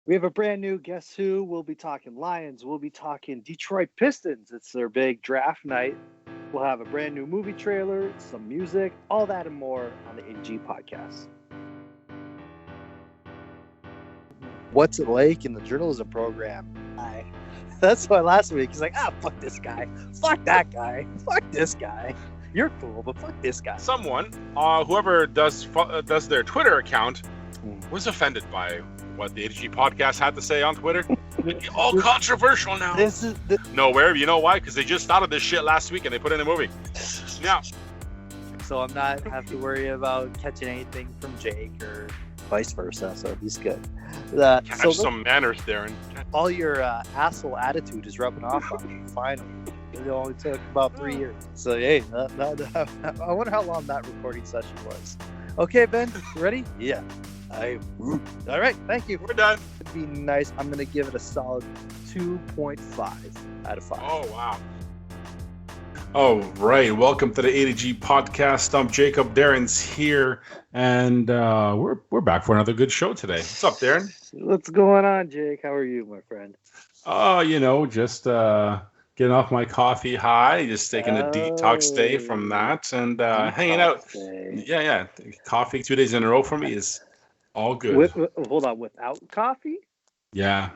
We have a brand new Guess Who. We'll be talking Lions. We'll be talking Detroit Pistons. It's their big draft night. We'll have a brand new movie trailer, some music, all that and more on the AG podcast. What's it like in the journalism program? That's why last week he's like, fuck this guy. Fuck that guy. Fuck this guy. You're cool, but fuck this guy. Someone, whoever does their Twitter account, was offended by what the AG podcast had to say on Twitter. All controversial now. Nowhere. You know why? Because they just started this shit last week and they put it in a movie. Yeah. So I'm not have to worry about catching anything from Jake or vice versa. So he's good. Catch some manners, Darren. All your asshole attitude is rubbing off on me. Finally. It only took about 3 years. So hey, I wonder how long that recording session was. Okay, Ben, you ready? Yeah. All right, thank you. We're done. It'd be nice. I'm gonna give it a solid 2.5 out of 5. Oh wow. All right, welcome to the ADG podcast. I'm Jacob. Darren's here, and we're back for another good show today. What's up, Darren? What's going on, Jake? How are you, my friend? Just getting off my coffee high, just taking a detox day from that, and hanging out. Yeah. Coffee 2 days in a row for me is all good. Hold on, without coffee? Yeah.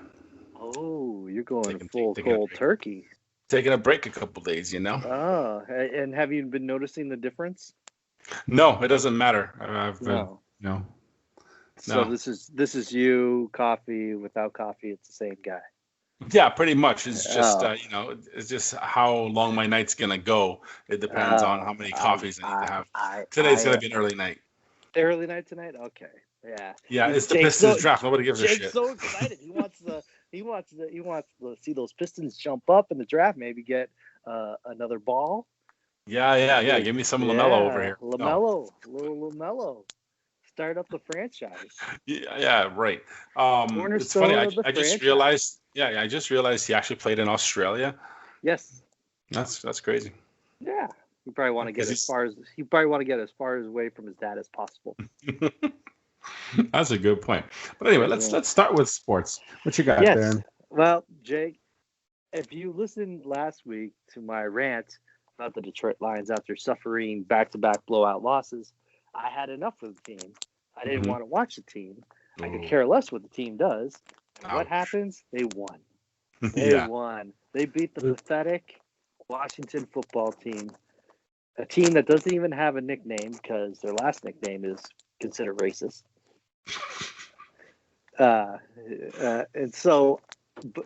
Oh, you're going full cold turkey. Taking a break a couple days, you know. Oh, and have you been noticing the difference? No, it doesn't matter. No. So this is you, coffee, without coffee, it's the same guy. Yeah, pretty much. It's just it's just how long my night's gonna go. It depends on how many coffees I need to have. Today's gonna be an early night. Early night tonight? Okay. Yeah. Yeah, it's the Pistons draft. Nobody gives a shit. Jake's so excited. He wants to see those Pistons jump up in the draft. Maybe get another ball. Yeah. Give me some LaMelo over here. Little LaMelo. Start up the franchise. Yeah, right. It's funny. I just realized. Yeah, I just realized he actually played in Australia. Yes. That's crazy. Yeah. He probably want to get as far away from his dad as possible. That's a good point. But anyway, let's start with sports. What you got there? Well, Jake, if you listened last week to my rant about the Detroit Lions after suffering back-to-back blowout losses, I had enough of the team. I didn't want to watch the team. I could care less what the team does. And what happens? They won. They won. They beat the pathetic Washington football team, a team that doesn't even have a nickname because their last nickname is considered racist. And so,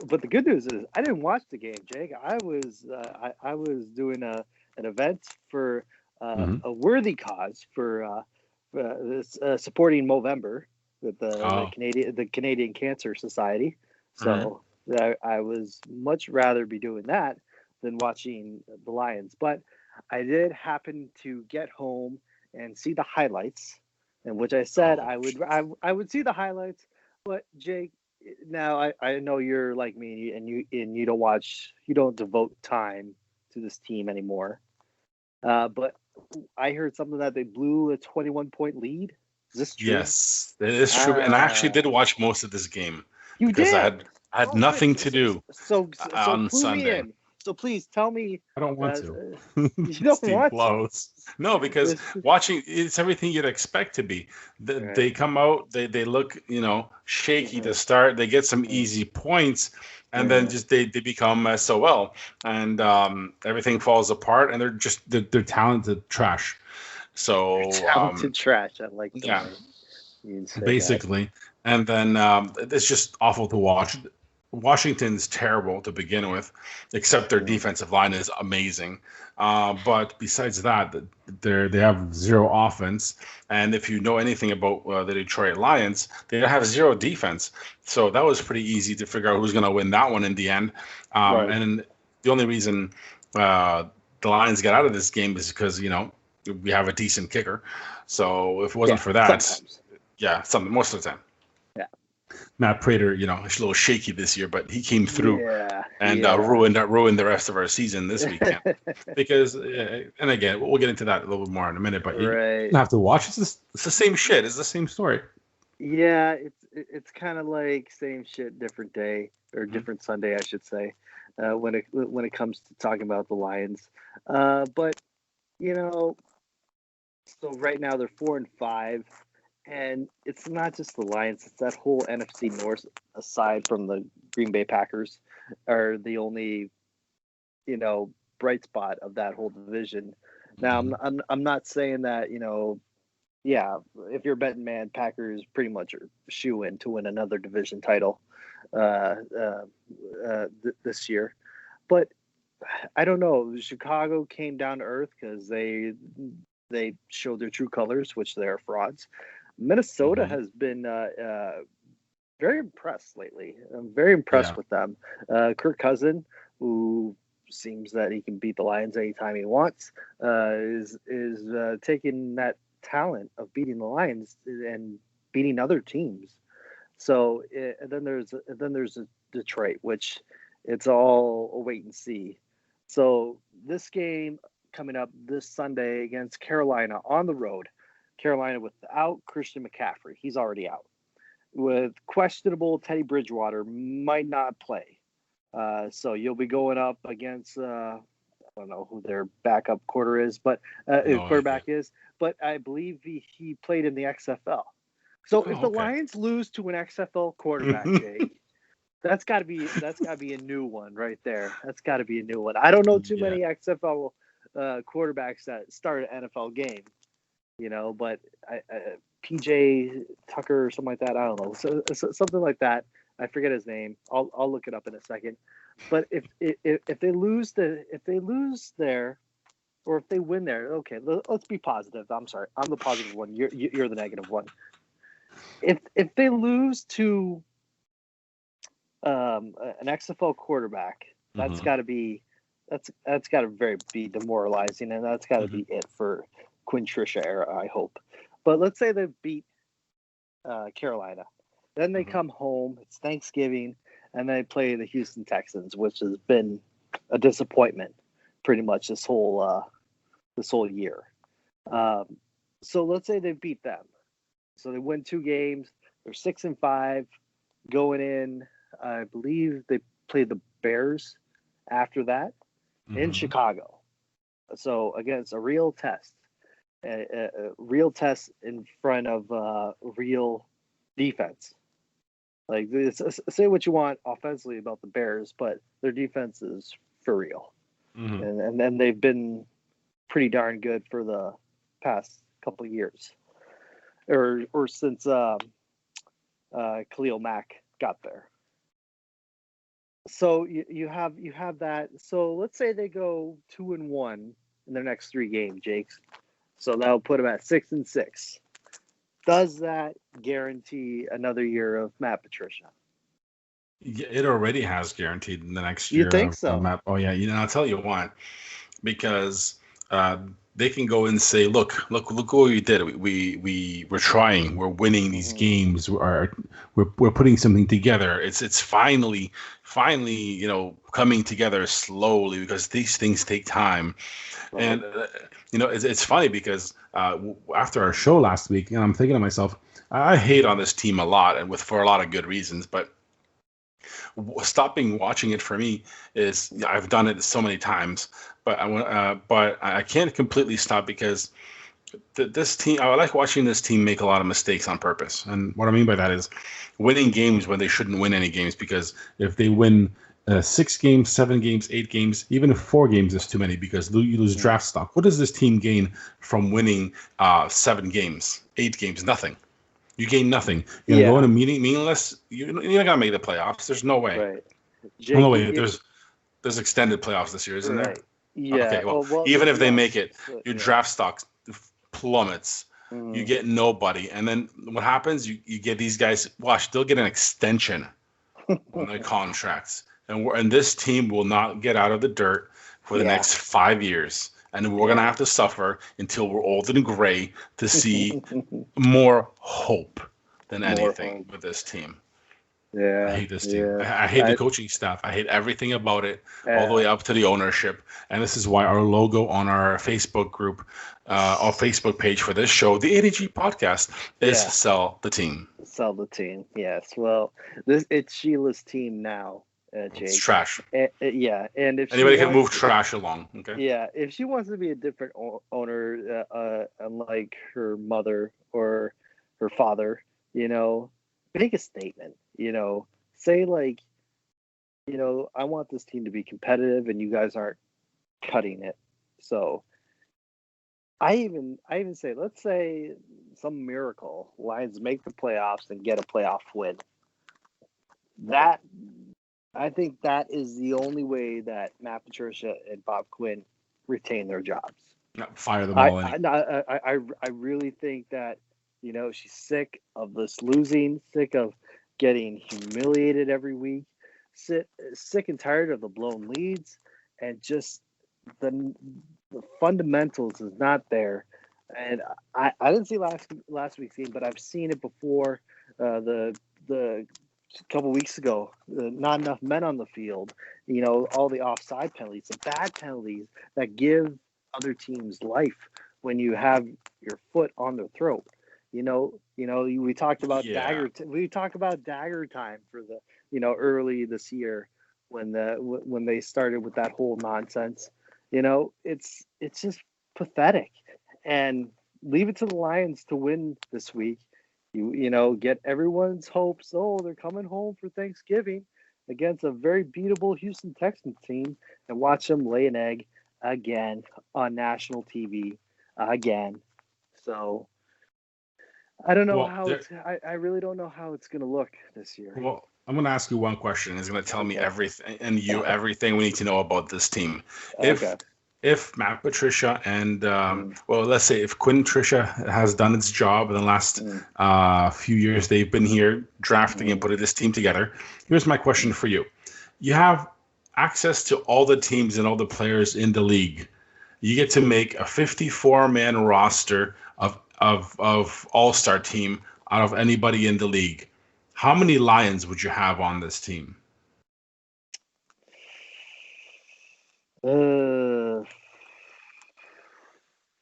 but the good news is I didn't watch the game, Jake. I was doing an event for a worthy cause for supporting Movember with the Canadian Cancer Society. So I was much rather be doing that than watching the Lions. But I did happen to get home and see the highlights, in which I said I would see the highlights. But Jake, now I know you're like me and you don't devote time to this team anymore. But I heard something that they blew a 21-point lead. Is this true? Yes, it is true. And I actually did watch most of this game. You because did? I had nothing to do on Sunday. So please tell me. I don't want to. You don't want to. No, because watching, it's everything you'd expect to be. They come out, they look, shaky to start. They get some easy points, and then just they become SOL, and everything falls apart, and they're talented trash. So talented trash. I like that. Yeah, basically, and then it's just awful to watch. Washington's terrible to begin with, except their defensive line is amazing. But besides that, they have zero offense. And if you know anything about the Detroit Lions, they have zero defense. So that was pretty easy to figure out who's going to win that one in the end. And the only reason the Lions got out of this game is because, we have a decent kicker. So if it wasn't for that, most of the time. Matt Prater, he's a little shaky this year, but he came through and ruined the rest of our season this weekend. Because, and again, we'll get into that a little bit more in a minute, but you don't have to watch. It's the same shit. It's the same story. Yeah, it's kind of like same shit, different day, or Mhm. different Sunday, I should say, when it comes to talking about the Lions. But you know, so right now they're 4-5, and it's not just the Lions; it's that whole NFC North, aside from the Green Bay Packers, are the only you know bright spot of that whole division. Now, Mhm. I'm not saying that yeah, if you're a betting man, Packers pretty much are shoe in to win another division title uh, uh, this year. But I don't know. Chicago came down to earth because they showed their true colors, which they're frauds. Minnesota Mhm. has been very impressed lately. I'm very impressed Yeah. with them. Kirk Cousin, who seems that he can beat the Lions anytime he wants, is taking that talent of beating the Lions and beating other teams. So and then there's Detroit, which it's all a wait and see. So this game coming up this Sunday against Carolina on the road. Carolina without Christian McCaffrey, he's already out. With questionable Teddy Bridgewater, might not play. So you'll be going up against I don't know who their backup No idea. quarterback is, but I believe he played in the XFL. So if Oh, the okay. Lions lose to an XFL quarterback, Jake, that's got to be a new one right there. That's got to be a new one. I don't know too Yeah. many XFL quarterbacks that start an NFL game, but PJ Tucker or something like that. I don't know, so something like that. I forget his name. I'll look it up in a second. But if they lose there, or if they win there, okay, let's be positive. I'm sorry, I'm the positive one. You're the negative one. If they lose to an XFL quarterback, that's Mhm. got to be that's got to very be demoralizing, and that's got to Mhm. be it for Quinn Trisha era. I hope. But let's say they beat Carolina, then they Mhm. come home. It's Thanksgiving, and they play the Houston Texans, which has been a disappointment pretty much this whole year. Um, so let's say they beat them. So they win 2 games. They're 6-5 going in. I believe they played the Bears after that in Mhm. Chicago. So again, it's a real test, a real test in front of real defense. Like say what you want offensively about the Bears, but their defense is for real, Mhm. and then they've been pretty darn good for the past couple of years, or since Khalil Mack got there. So you have that. So let's say they go 2-1 in their next 3 games, Jakes. So that'll put them at 6-6. Does that guarantee another year of Matt Patricia? Yeah, it already has guaranteed in the next You year think of so? map. Oh yeah, I'll tell you why. Because uh, they can go and say, look what we did. We're trying. We're winning these Hmm. games. We're putting something together. It's finally coming together slowly because these things take time. Right. And it's funny because after our show last week, I'm thinking to myself, I hate on this team a lot, and with for a lot of good reasons, but stopping watching it for me is I've done it so many times, but I can't completely stop because this team I like watching this team make a lot of mistakes on purpose. And what I mean by that is winning games when they shouldn't win any games, because if they win 6 games, 7 games, 8 games, even if 4 games is too many because you lose Hmm. draft stock. What does this team gain from winning 7 games, 8 games? Nothing. You gain nothing. You're gonna go in Yeah. a meeting meaningless. You're not gonna make the playoffs. There's no way. Right. Oh no, Jake, wait. There's extended playoffs this year, isn't there? right. Yeah. Okay, well, Oh well. even if they make Yes. it, your Yeah. draft stock plummets. You Hmm. get nobody, and then what happens? You get these guys. Watch, they'll get an extension on their contracts, and this team will not get out of the dirt for the Yeah. next 5 years, and we're gonna Yeah. have to suffer until we're old and gray to see more hope than More anything hope. with this team. I Yeah, hate this team. yeah. I hate the coaching staff. I hate everything about it, all the way up to the ownership. And this is why our logo on our Facebook group, our Facebook page for this show, the ADG podcast, is sell the team. Sell the team. Yes. Well, it's Sheila's team now, Jake. It's trash. Yeah, and if anybody can move trash along, okay? Yeah, if she wants to be a different owner, unlike her mother or her father, make a statement. Say like, I want this team to be competitive, and you guys aren't cutting it. So I even say, let's say some miracle Lions make the playoffs and get a playoff win. That I think that is the only way that Matt Patricia and Bob Quinn retain their jobs. Fire them all. I really think that she's sick of this losing, sick of getting humiliated every week, sick and tired of the blown leads, and just the fundamentals is not there. And I didn't see last week's game, but I've seen it before. The couple weeks ago, not enough men on the field, all the offside penalties, the bad penalties that give other teams life when you have your foot on their throat. We talked about we talked about dagger time for the early this year when they started with that whole nonsense. It's just pathetic, and leave it to the Lions to win this week. Get everyone's hopes. Oh, they're coming home for Thanksgiving against a very beatable Houston Texans team, and watch them lay an egg again on national TV again. So I don't know how I really don't know how it's going to look this year. Well, I'm going to ask you one question. It's going to tell me everything, and everything we need to know about this team. If Matt Patricia and, let's say if Quinn Patricia has done its job in the last few years they've been here drafting and putting this team together, here's my question for you. You have access to all the teams and all the players in the league. You get to make a 54-man roster of all-star team out of anybody in the league. How many Lions would you have on this team?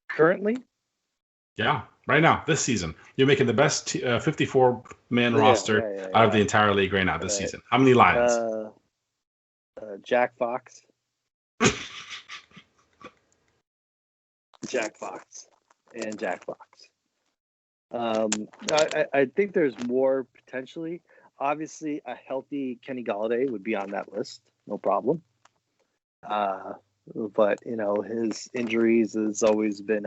Currently? Yeah, right now, this season. You're making the best 54-man roster out of the entire league right now this season. How many Lions? Jack Fox. Jack Fox. And Jack Fox. I think there's more potentially. Obviously, a healthy Kenny Golladay would be on that list. No problem. But his injuries has always been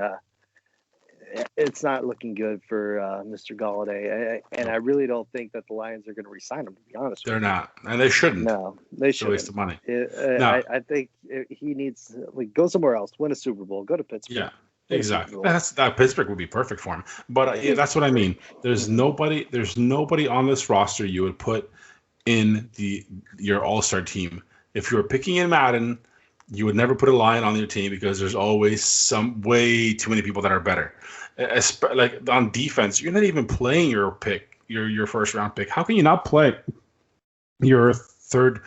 it's not looking good for Mr. Galladay, and I really don't think that the Lions are going to re-sign him. To be honest, they're not, and they shouldn't. No, they shouldn't. It's a waste of money. I think he needs go somewhere else, win a Super Bowl, go to Pittsburgh. Yeah, exactly. That Pittsburgh would be perfect for him. But that's what I mean. There's nobody on this roster you would put in your All-Star team. If you were picking in Madden, you would never put a Lion on your team because there's always way too many people that are better. Like on defense, you're not even playing your pick, your first round pick. How can you not play your third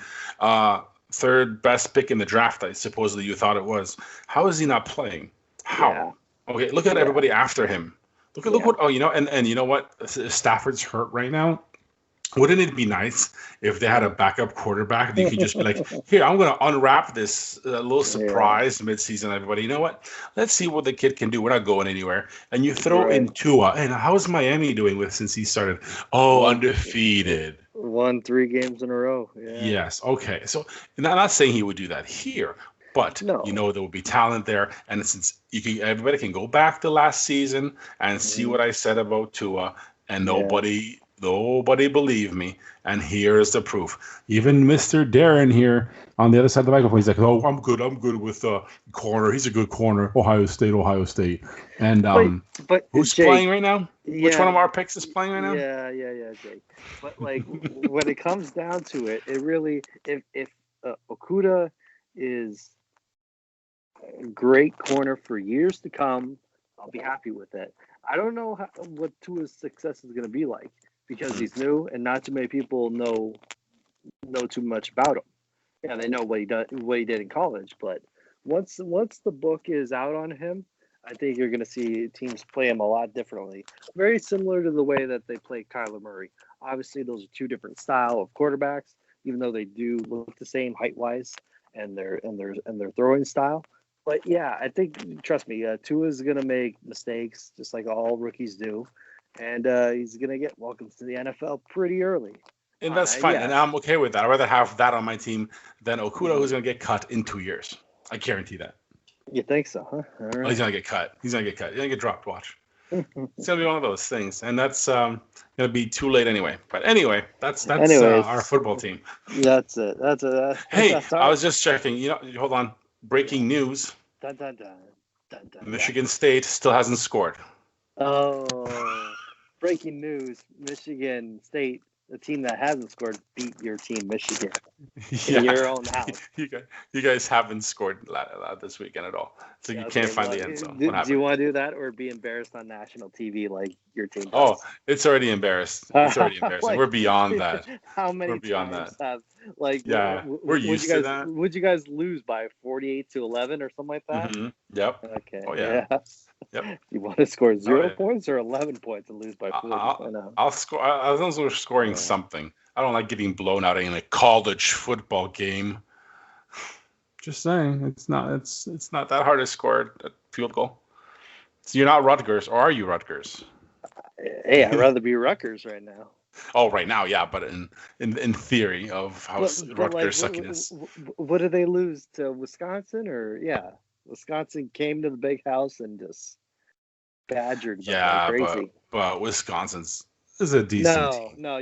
best pick in the draft that supposedly you thought it was? How is he not playing? How? Yeah. Okay, look at everybody after him. Look what and you know what? Stafford's hurt right now. Wouldn't it be nice if they had a backup quarterback that you could just be like, here, I'm going to unwrap this little surprise midseason, everybody. You know what? Let's see what the kid can do. We're not going anywhere. And you throw in Tua. And how's Miami doing since he started? Oh, undefeated. Won 3 games in a row. Yeah. Yes. Okay. So I'm not saying he would do that here. But there will be talent there, and since everybody can go back to last season and see what I said about Tua, and nobody believed me, and here's the proof. Even Mr. Darren here on the other side of the microphone, he's like, "Oh, I'm good with corner. He's a good corner. Ohio State." And but who's Jake, playing right now? Yeah, which one of our picks is playing right now? Yeah, Jake. But when it comes down to it, it really if Okudah is a great corner for years to come, I'll be happy with it. I don't know what Tua's success is going to be like. because he's new and not too many people know too much about him. Yeah, they know what he did in college, but once the book is out on him, I think you're going to see teams play him a lot differently. Very similar to the way that they play Kyler Murray. Obviously, those are two different style of quarterbacks, even though they do look the same height-wise and their throwing style. But yeah, I think, trust me, Tua is going to make mistakes just like all rookies do, and he's going to get welcomed to the NFL pretty early. And that's fine, and I'm okay with that. I'd rather have that on my team than Okudah, who's going to get cut in 2 years. I guarantee that. You think so, huh? All right. Oh, he's going to get cut. He's going to get dropped, watch. It's going to be one of those things, and that's going to be too late anyway. But anyway, that's our football team. That's it. Hey, I was just checking. Hold on. Breaking news. Dun, dun, dun, dun, dun, Michigan State still hasn't scored. Oh, breaking news. Michigan State, the team that hasn't scored, beat your team, Michigan, in your own house. You guys haven't scored this weekend at all, so you can't find the end zone. Do you want to do that or be embarrassed on national TV like your team does? Oh, it's already embarrassed. It's already embarrassing. We're beyond that. How many We're beyond times that. We're used to that. Would you guys lose by 48-11 or something like that? Mm-hmm. Yep. Okay. Oh yeah. Yep. You want to score 0 points or 11 points and lose by 40? I'll score. As long as we're scoring something. I don't like getting blown out in a college football game. Just saying, it's not that hard to score a field goal. So you're not Rutgers, or are you Rutgers? Hey, I'd rather be Rutgers right now. Oh, right now, yeah, but in theory of how Rutgers suckiness. What did they lose to Wisconsin? Or Wisconsin came to the big house and just badgered them like crazy. But Wisconsin's is a decent team. No,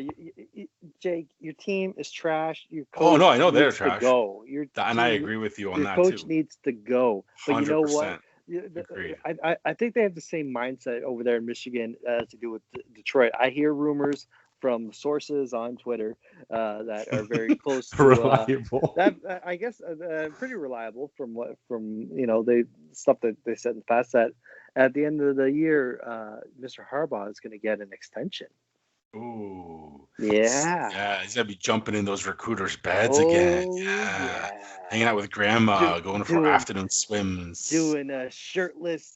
Jake, your team is trash. Your coach I know they're trash. And I agree with you on that too. Your coach needs to go. But 100%. you know what? Agreed. I think they have the same mindset over there in Michigan as to do with Detroit. I hear rumors from sources on Twitter that are very close to reliable. That I guess pretty reliable from the stuff that they said in the past, that at the end of the year, Mr. Harbaugh is going to get an extension. Ooh. Yeah. Yeah, he's gonna be jumping in those recruiters' beds again. Yeah. Hanging out with grandma, going for afternoon swims. Doing shirtless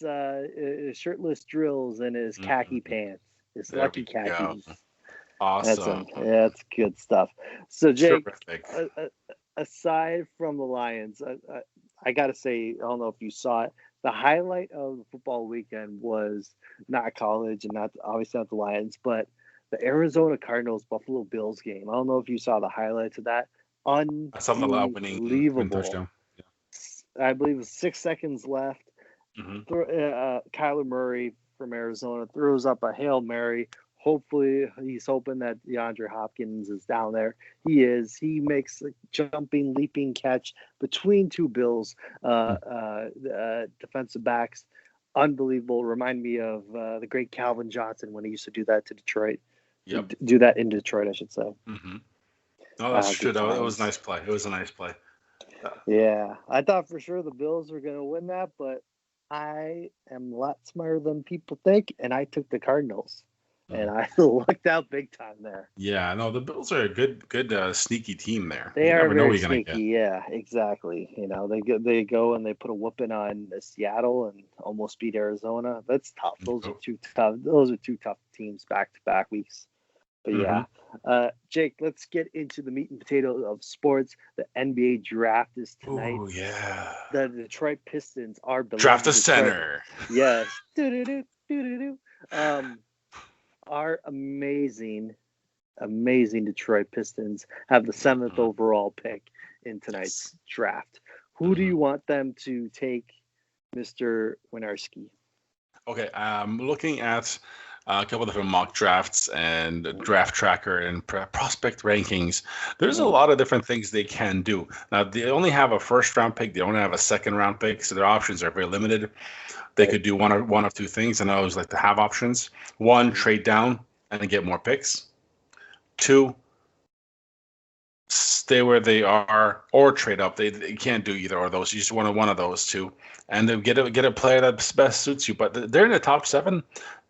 drills in his khaki pants. His lucky khakis. Go. Awesome. That's good stuff. So Jake, terrific. Aside from the Lions, I gotta say, I don't know if you saw it. The highlight of the football weekend was not college and obviously not the Lions, but the Arizona Cardinals Buffalo Bills game. I don't know if you saw the highlights of that. Unbelievable. I saw the winning touchdown. Yeah. I believe it was 6 seconds left. Mm-hmm. Kyler Murray from Arizona throws up a Hail Mary. Hopefully, he's hoping that DeAndre Hopkins is down there. He is. He makes a jumping, leaping catch between two Bills defensive backs. Unbelievable. Remind me of the great Calvin Johnson when he used to do that to Detroit. Yep. Do that in Detroit, I should say. Mm-hmm. No, that's true. That was a nice play. It was a nice play. Yeah. I thought for sure the Bills were going to win that, but I am a lot smarter than people think, and I took the Cardinals. And I lucked out big time there. Yeah, no, the Bills are a good sneaky team there. They are very sneaky. Yeah, exactly. They go and they put a whooping on Seattle and almost beat Arizona. That's tough. Those are two tough. Those are two tough teams back to back weeks. But yeah, Jake, let's get into the meat and potatoes of sports. The NBA draft is tonight. Oh yeah. The Detroit Pistons are draft a center. Yes. Our amazing Detroit Pistons have the 7th overall pick in tonight's draft. Who do you want them to take, Mr. Winarski? Okay, I'm looking at a couple of different mock drafts and draft tracker and prospect rankings. There's a lot of different things they can do. Now, they only have a first-round pick. They only have a second-round pick, so their options are very limited. They could do one of two things, and I always like to have options. One, trade down and get more picks. Two, stay where they are or trade up. They can't do either of those. You just want one of those two, and then get a player that best suits you. But they're in the top 7.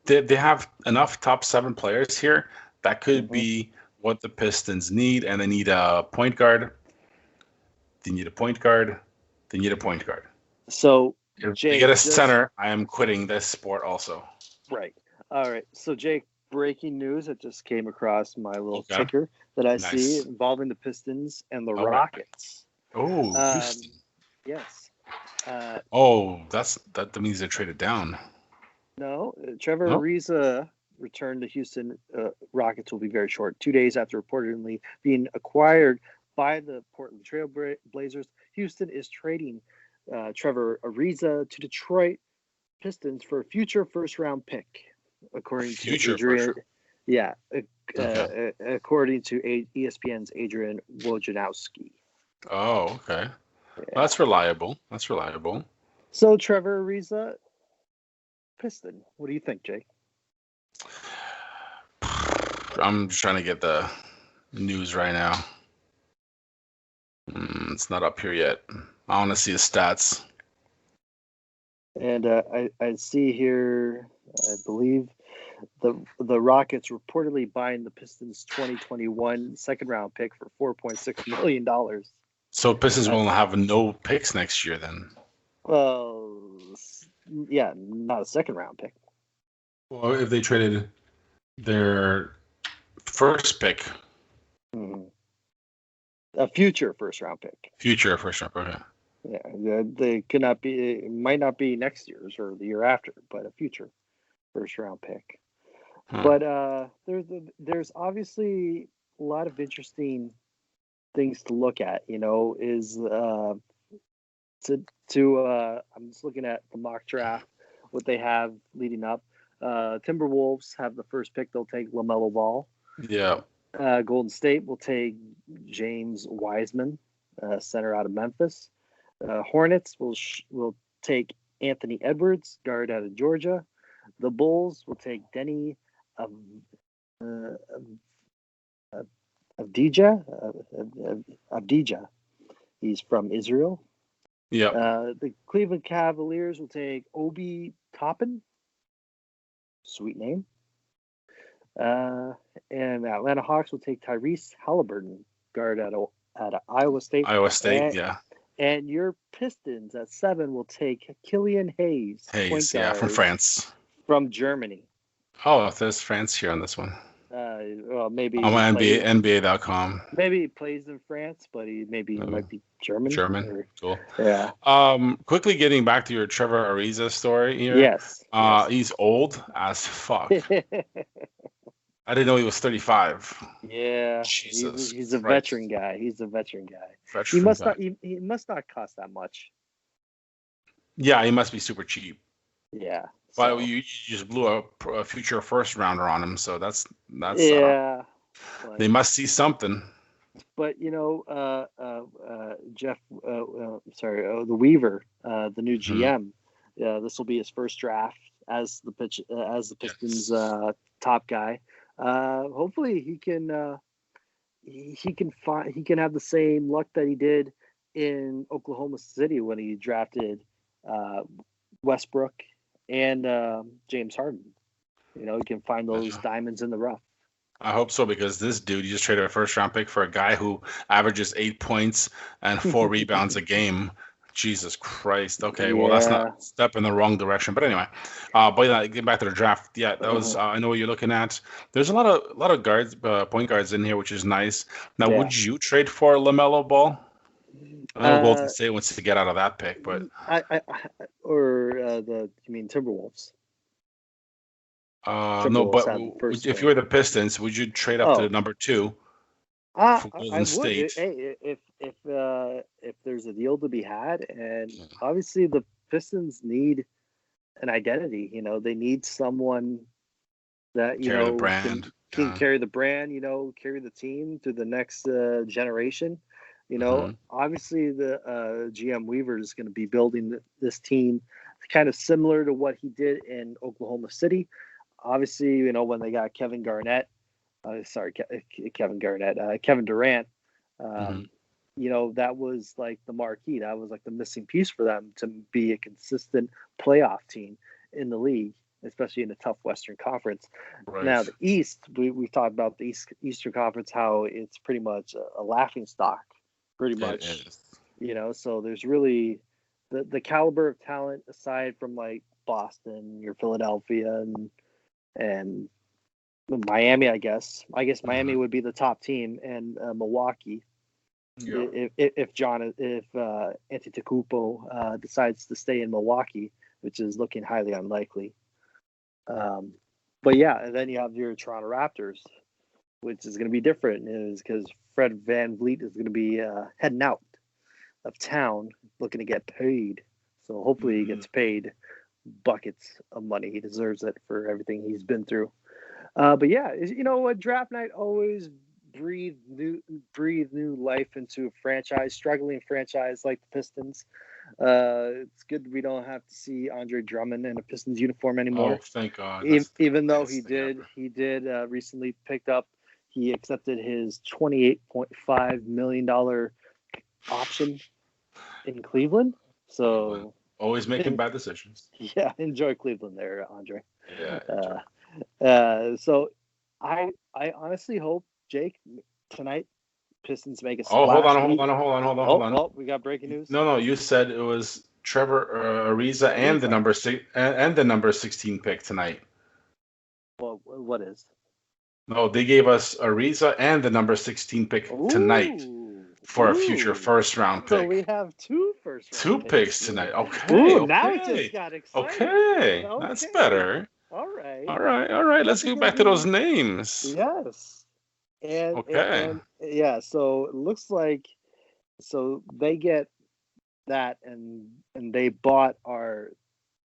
They have enough top 7 players here That could be what the Pistons need, and they need a point guard. They need a point guard. They need a point guard. So, if Jake, they get a center, I am quitting this sport also. Right. All right. So, Jake, breaking news that just came across my little ticker that I see involving the Pistons and the Rockets. Oh, Houston. Yes. That means they traded down. No, Trevor Ariza returned to Houston. Rockets will be very short. 2 days after reportedly being acquired by the Portland Trail Blazers, Houston is trading Trevor Ariza to Detroit Pistons for a future first-round pick, according to Adrian. Yeah, according to ESPN's Adrian Wojnarowski. Oh, okay. Yeah. That's reliable. So Trevor Ariza, Piston. What do you think, Jake? I'm just trying to get the news right now. It's not up here yet. I want to see the stats. And I see here, I believe the Rockets reportedly buying the Pistons 2021 second-round pick for $4.6 million. So Pistons will have no picks next year then? Well, yeah, not a second-round pick. Well, if they traded their first pick. A future first-round pick. Future first-round pick, okay. Yeah, they could not be. It might not be next year's or the year after, but a future first-round pick. But there's obviously a lot of interesting things to look at. Is I'm just looking at the mock draft, what they have leading up. Timberwolves have the first pick. They'll take LaMelo Ball. Yeah. Golden State will take James Wiseman, center out of Memphis. Hornets will take Anthony Edwards, guard out of Georgia. The Bulls will take Denny Abdija. He's from Israel. Yeah. The Cleveland Cavaliers will take Obi Toppin. Sweet name. And Atlanta Hawks will take Tyrese Halliburton, guard out of Iowa State. And your Pistons at 7 will take Killian Hayes. From France. From Germany. Oh, there's France here on this one. Well, maybe on NBA.com. Maybe he plays in France, but he might be German. Cool. Yeah. Quickly getting back to your Trevor Ariza story here. Yes. He's old as fuck. I didn't know he was 35. Yeah. Jesus. He's a veteran guy. He must not cost that much. Yeah, he must be super cheap. Yeah. But you just blew a future first rounder on him, so that's yeah. They must see something. But Jeff, the Weaver, the new GM. This will be his first draft as the Pistons top guy. Hopefully he can have the same luck that he did in Oklahoma City when he drafted Westbrook and James Harden. He can find those diamonds in the rough. I hope so, because this dude, you just traded a first-round pick for a guy who averages 8 points and 4 rebounds a game. Jesus Christ. Okay, well, that's not a step in the wrong direction. But anyway, getting back to the draft, that was I know what you're looking at. There's a lot of guards, point guards in here, which is nice. Now, would you trade for LaMelo Ball? I know Golden State wants to get out of that pick, but you mean Timberwolves? No, but if you were the Pistons, would you trade up to number 2 for Golden State? Hey, if there's a deal to be had, and obviously the Pistons need an identity. They need someone that carry the brand. Can carry the brand. Carry the team to the next generation. Obviously the GM Weaver is going to be building this team kind of similar to what he did in Oklahoma City. Obviously, when they got Kevin Durant, that was like the marquee. That was like the missing piece for them to be a consistent playoff team in the league. especially in a tough Western Conference. Right. Now the East, we talked about the Eastern Conference, how it's pretty much a laughing stock, pretty much. It is. So there's really the caliber of talent aside from like Boston, your Philadelphia, and Miami. I guess Miami would be the top team, and Milwaukee. Yeah. If Antetokounmpo decides to stay in Milwaukee, which is looking highly unlikely. But yeah, and then you have your Toronto Raptors, which is going to be different, is because Fred VanVleet is going to be heading out of town, looking to get paid. So hopefully he gets paid buckets of money. He deserves it for everything he's been through. But yeah, you know what? Draft night always breathe new life into a franchise, struggling franchise like the Pistons. It's good we don't have to see Andre Drummond in a Pistons uniform anymore. Oh, thank God! Even though he did recently he accepted his $28.5 million option in Cleveland. So always making bad decisions. Yeah, enjoy Cleveland there, Andre. Yeah. So I honestly hope, Jake, tonight Pistons make a splash. Oh, hold on. Oh, we got breaking news. No, you said it was Trevor Ariza and the number 16 pick tonight. Well, what is? No, they gave us Ariza and the number 16 pick tonight for a future first round pick. So we have two picks tonight. Okay. Now it just got exciting. Okay. That's better. All right. Let's get back to those names. Yes. And yeah, so it looks like they get that and they bought our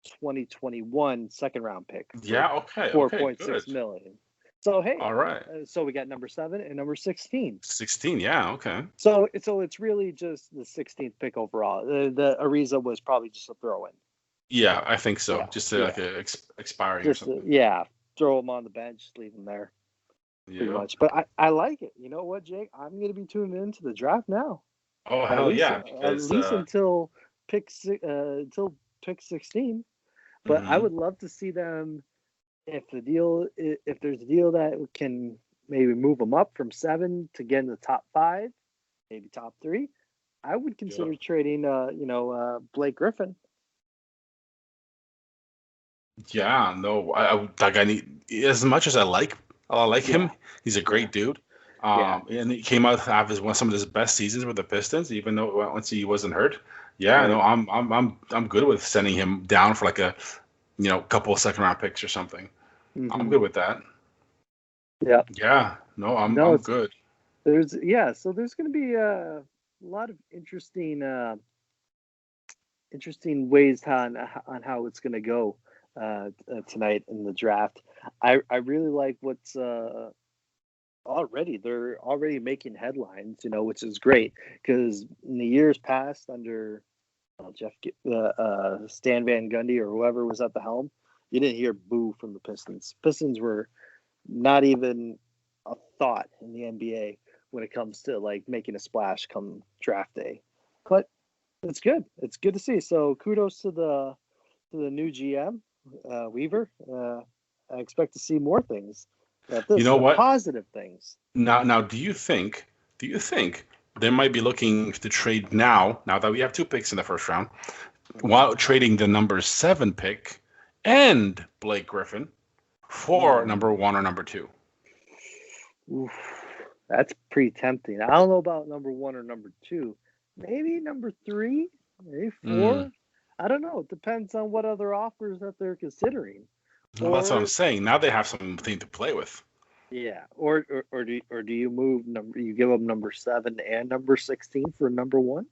2021 second round pick. Yeah, okay. $4.6 million. So hey, all right. So we got number 7 and number 16. 16, yeah, okay. So it's really just the 16th pick overall. The Ariza was probably just a throw-in. Yeah, I think so. Yeah, just like a expiring or something. Throw him on the bench, leave him there. Pretty much. But I like it. You know what, Jake? I'm going to be tuning into the draft now. Oh, hell yeah. At least until pick 16. But I would love to see them, if there's a deal that can maybe move them up from 7 to get in the top 5, maybe top 3, I would consider trading, Blake Griffin. Yeah, no, that guy as much as I like him. He's a great dude. And he came out to have some of his best seasons with the Pistons, even though once he wasn't hurt. Yeah, no, I'm good with sending him down for like a couple of second round picks or something. I'm good with that. Yeah. Yeah. No, I'm good. So there's going to be a lot of interesting ways on how it's going to go tonight in the draft. I really like what's they're already making headlines, which is great, because in the years past under Stan Van Gundy or whoever was at the helm, you didn't hear boo from the Pistons. Pistons were not even a thought in the NBA when it comes to like making a splash come draft day. But it's good. It's good to see. So kudos to the new GM, Weaver. I expect to see more things. What? Positive things. Now, do you think they might be looking to trade now that we have 2 picks in the first round, while trading the number 7 pick and Blake Griffin for number 1 or number 2? Oof, that's pretty tempting. I don't know about number 1 or number 2. Maybe number 3, maybe 4. I don't know. It depends on what other offers that they're considering. Well, that's what I'm saying. Now they have something to play with. Yeah, or do you move you give them number 7 and number 16 for number 1?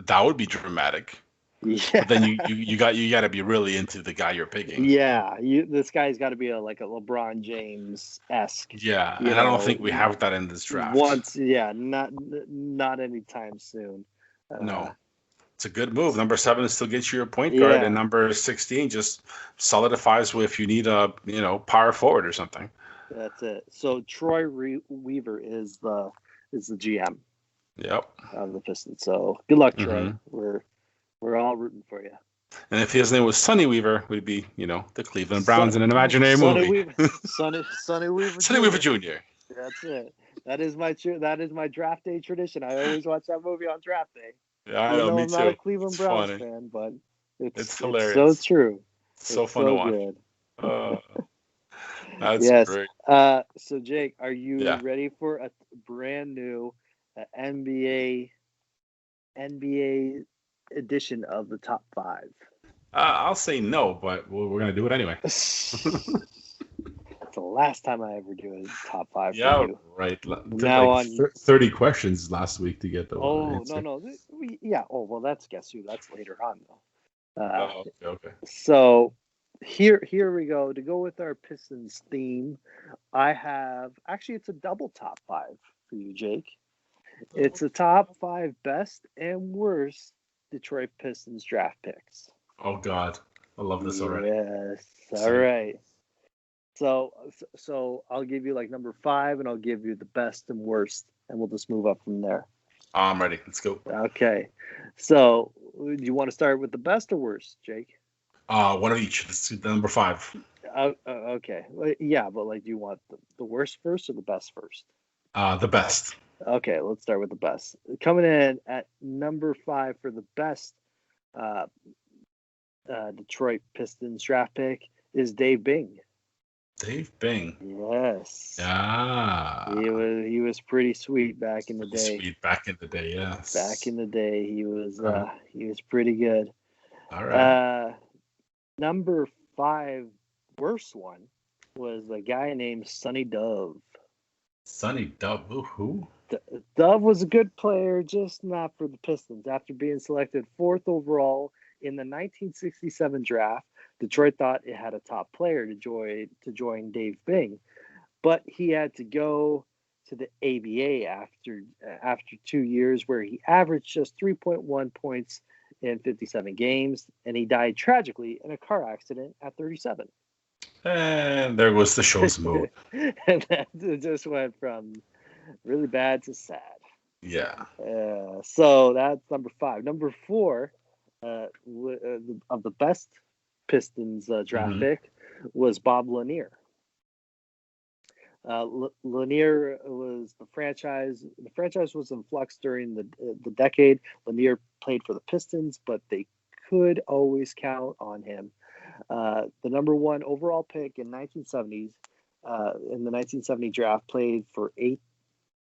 That would be dramatic. Yeah. But then you got to be really into the guy you're picking. Yeah, this guy's got to be like a LeBron James-esque. Yeah, and I don't think we have that in this draft. Not anytime soon. No. It's a good move. Number 7 still gets you your point guard, and number 16 just solidifies if you need a power forward or something. That's it. So Troy Weaver is the GM. Yep. Of the Pistons. So good luck, Troy. We're all rooting for you. And if his name was Sonny Weaver, we'd be, the Cleveland Browns in an imaginary Sonny movie. Weaver, Sonny Weaver, Sonny Weaver Jr. That's it. That is my draft day tradition. I always watch that movie on draft day. Yeah, I know, me I'm too. not a Cleveland Browns funny. fan, but It's hilarious. It's so true. So fun to watch. Good. That's yes. great. So Jake, are you ready for a brand new NBA edition of the top 5? I'll say no, but we're gonna do it anyway. That's the last time I ever do a top 5 yeah, for you. Right. Now like 30 questions last week to get the answer. No. Yeah. Oh, well, that's Guess Who. That's later on, though. Okay. So here we go. To go with our Pistons theme, I have it's a double top 5 for you, Jake. It's a top 5 best and worst Detroit Pistons draft picks. Oh God, I love this already. Yes. All right. So I'll give you like number 5, and I'll give you the best and worst, and we'll just move up from there. I'm ready. Let's go. Okay. So, do you want to start with the best or worst, Jake? One of each. Let's do the number 5. Okay. Yeah, but do you want the worst first or the best first? The best. Okay, let's start with the best. Coming in at number 5 for the best Detroit Pistons draft pick is Dave Bing. Dave Bing. Yes. Ah. He was pretty sweet back in the day. Sweet back in the day, yes. Back in the day, he was pretty good. All right. Number 5 worst one was a guy named Sonny Dove. Sonny Dove, who? Dove was a good player, just not for the Pistons. After being selected 4th overall in the 1967 draft, Detroit thought it had a top player to join Dave Bing, but he had to go to the ABA after 2 years, where he averaged just 3.1 points in 57 games, and he died tragically in a car accident at 37. And there was the show's mood. And that just went from really bad to sad. Yeah. So that's number 5. Number 4 of the best Pistons draft pick was Bob Lanier. Lanier was the franchise. The franchise was in flux during the decade. Lanier played for the Pistons, but they could always count on him. The number 1 overall pick in 1970s, in the 1970 draft, played for 8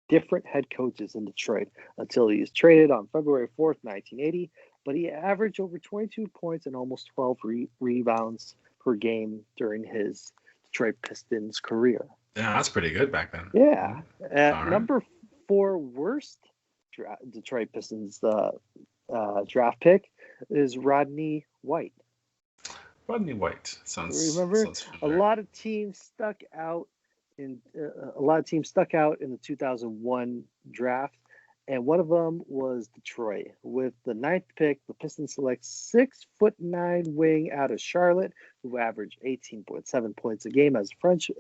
different head coaches in Detroit until he was traded on February 4th, 1980. But he averaged over 22 points and almost 12 rebounds per game during his Detroit Pistons career. Yeah, that's pretty good back then. Yeah. Right. Number 4 worst Detroit Pistons draft pick is Rodney White. Rodney White sounds. A lot of teams stuck out in the 2001 draft, and one of them was Detroit. With the 9th pick, the Pistons select 6'9" wing out of Charlotte, who averaged 18.7 points a game as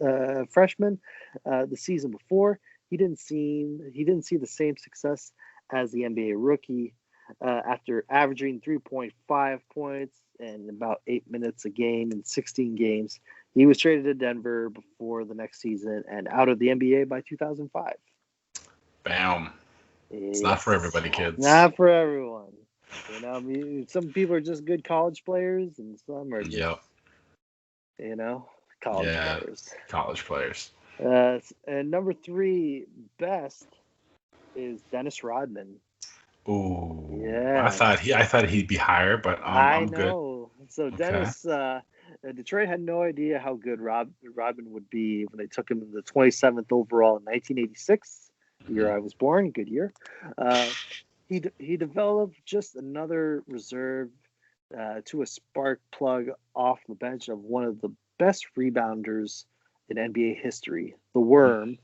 a freshman. The season before, he didn't see the same success as the NBA rookie. After averaging 3.5 points and about 8 minutes a game in 16 games, he was traded to Denver before the next season and out of the NBA by 2005. Bam. It's not for everybody, kids. Not for everyone. Some people are just good college players, and some are just, college players. College players. And number 3 best is Dennis Rodman. Ooh. Yeah. I thought he'd be higher, but I'm good. I know. So Dennis, Detroit had no idea how good Rodman would be when they took him in the 27th overall in 1986. The year I was born, good year. He developed just another reserve to a spark plug off the bench of one of the best rebounders in NBA history, the Worm,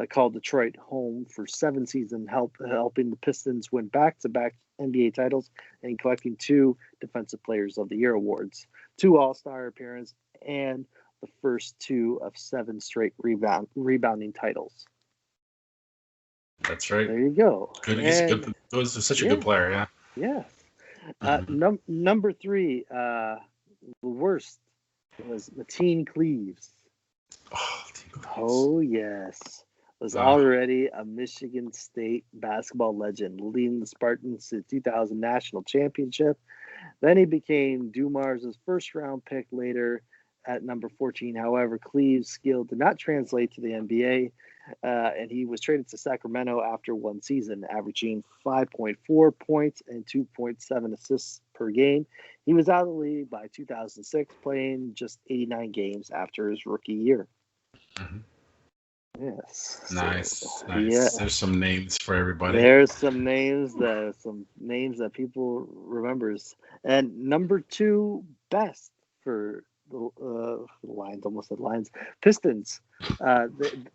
called Detroit home for 7 seasons, helping the Pistons win back-to-back NBA titles and collecting 2 Defensive Players of the Year awards, 2 All-Star appearances, and the first 2 of 7 straight rebounding titles. That's right. There you go. Good. He's good. He was such a good player. Yeah. Yeah. Number 3, the worst was Mateen Cleaves. Oh, Team Cleaves. Oh, yes. Was already a Michigan State basketball legend, leading the Spartans to the 2000 National Championship. Then he became Dumars' first-round pick later at number 14. However, Cleaves' skill did not translate to the NBA, and he was traded to Sacramento after one season, averaging 5.4 points and 2.7 assists per game. He was out of the league by 2006, playing just 89 games after his rookie year. Mm-hmm. Yes. Nice. Yeah. There's some names for everybody. There's some names that people remembers. And number 2 best for the Lions, almost said Lions, Pistons.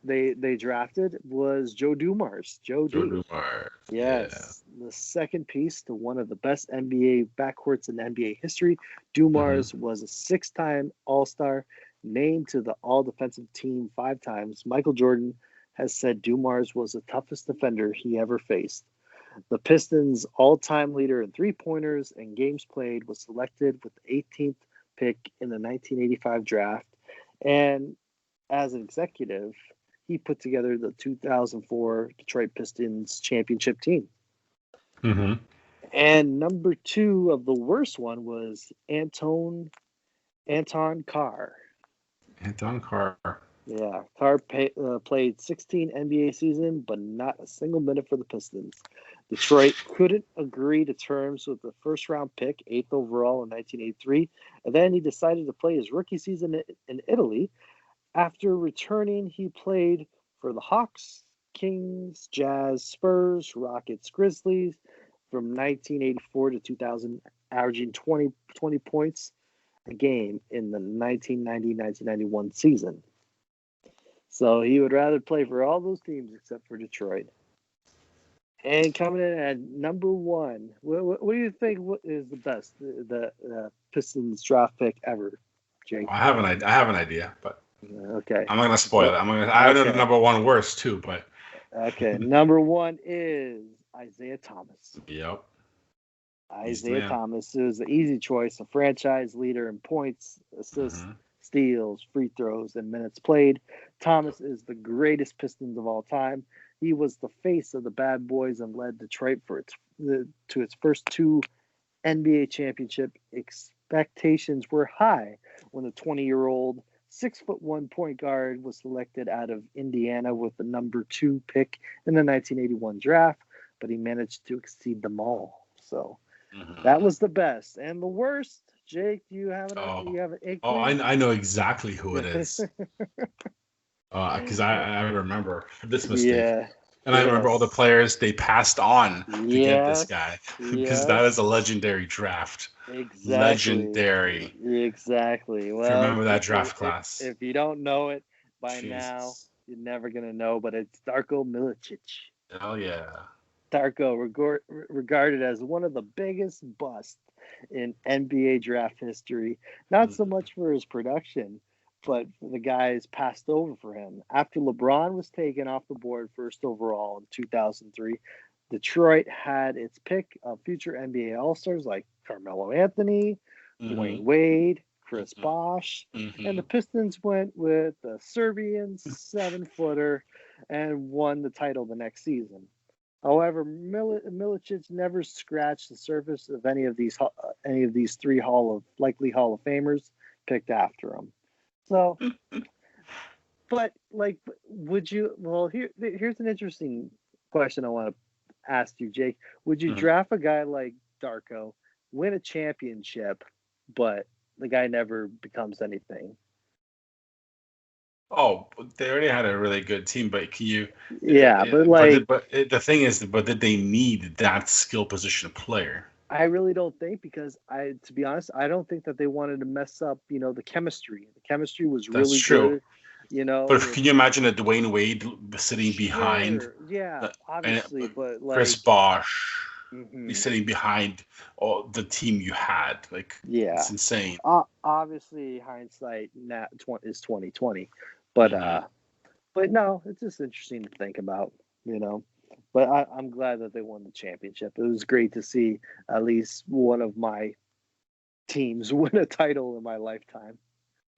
They drafted was Joe Dumars. Joe Dumars. Yes, the second piece to one of the best NBA backcourts in NBA history. Dumars was a 6-time All-Star, named to the All-Defensive Team 5 times. Michael Jordan has said Dumars was the toughest defender he ever faced. The Pistons' all-time leader in three-pointers and games played was selected with the 18th pick in the 1985 draft. And as an executive, he put together the 2004 Detroit Pistons championship team. Mm-hmm. And number 2 of the worst one was Anton Carr. Anton Carr. Yeah, Carr played 16 NBA seasons, but not a single minute for the Pistons. Detroit couldn't agree to terms with the first-round pick, 8th overall in 1983, and then he decided to play his rookie season in Italy. After returning, he played for the Hawks, Kings, Jazz, Spurs, Rockets, Grizzlies from 1984 to 2000, averaging 20 points a game in the 1990-1991 season. So he would rather play for all those teams except for Detroit. And coming in at number 1, what do you think is the best, the Pistons draft pick ever, Jake? Well, I have an idea, but okay. I'm not gonna spoil it. I know the number 1 worst too, but okay. Number 1 is Isaiah Thomas. Yep. Isaiah Thomas is the easy choice, a franchise leader in points, assists, steals, free throws, and minutes played. Thomas is the greatest Pistons of all time. He was the face of the Bad Boys and led Detroit to its first 2 NBA championship. Expectations were high when the 20-year-old 6'1" point guard was selected out of Indiana with the number 2 pick in the 1981 draft, but he managed to exceed them all. So that was the best. And the worst, Jake, do you have an inkling? Oh, I know exactly who it is. Because I remember this mistake. Yeah. And I remember all the players they passed on to get this guy. Because that is a legendary draft. Exactly. Legendary. Exactly. Well, remember that draft class. If you don't know it by now, you're never going to know, but it's Darko Milicic. Oh, yeah. Darko, regarded as one of the biggest busts in NBA draft history, not so much for his production, but the guys passed over for him. After LeBron was taken off the board first overall in 2003, Detroit had its pick of future NBA All-Stars like Carmelo Anthony, Dwayne Wade, Chris Bosh, and the Pistons went with the Serbian 7-footer and won the title the next season. However, Milicic never scratched the surface of any of these 3 likely Hall of Famers picked after him. So, but would you? Well, here's an interesting question I want to ask you, Jake. Would you draft a guy like Darko, win a championship, but the guy never becomes anything? Oh, they already had a really good team, but can you? Yeah, but the thing is, did they need that skill position player? I really don't think, because to be honest, I don't think that they wanted to mess up, the chemistry. The chemistry was really good, But can you imagine a Dwayne Wade sitting behind? Yeah, obviously, but Chris Bosh sitting behind the team you had, it's insane. Obviously, hindsight is 2020, but no, it's just interesting to think about, but I'm glad that they won the championship. It was great to see at least one of my teams win a title in my lifetime.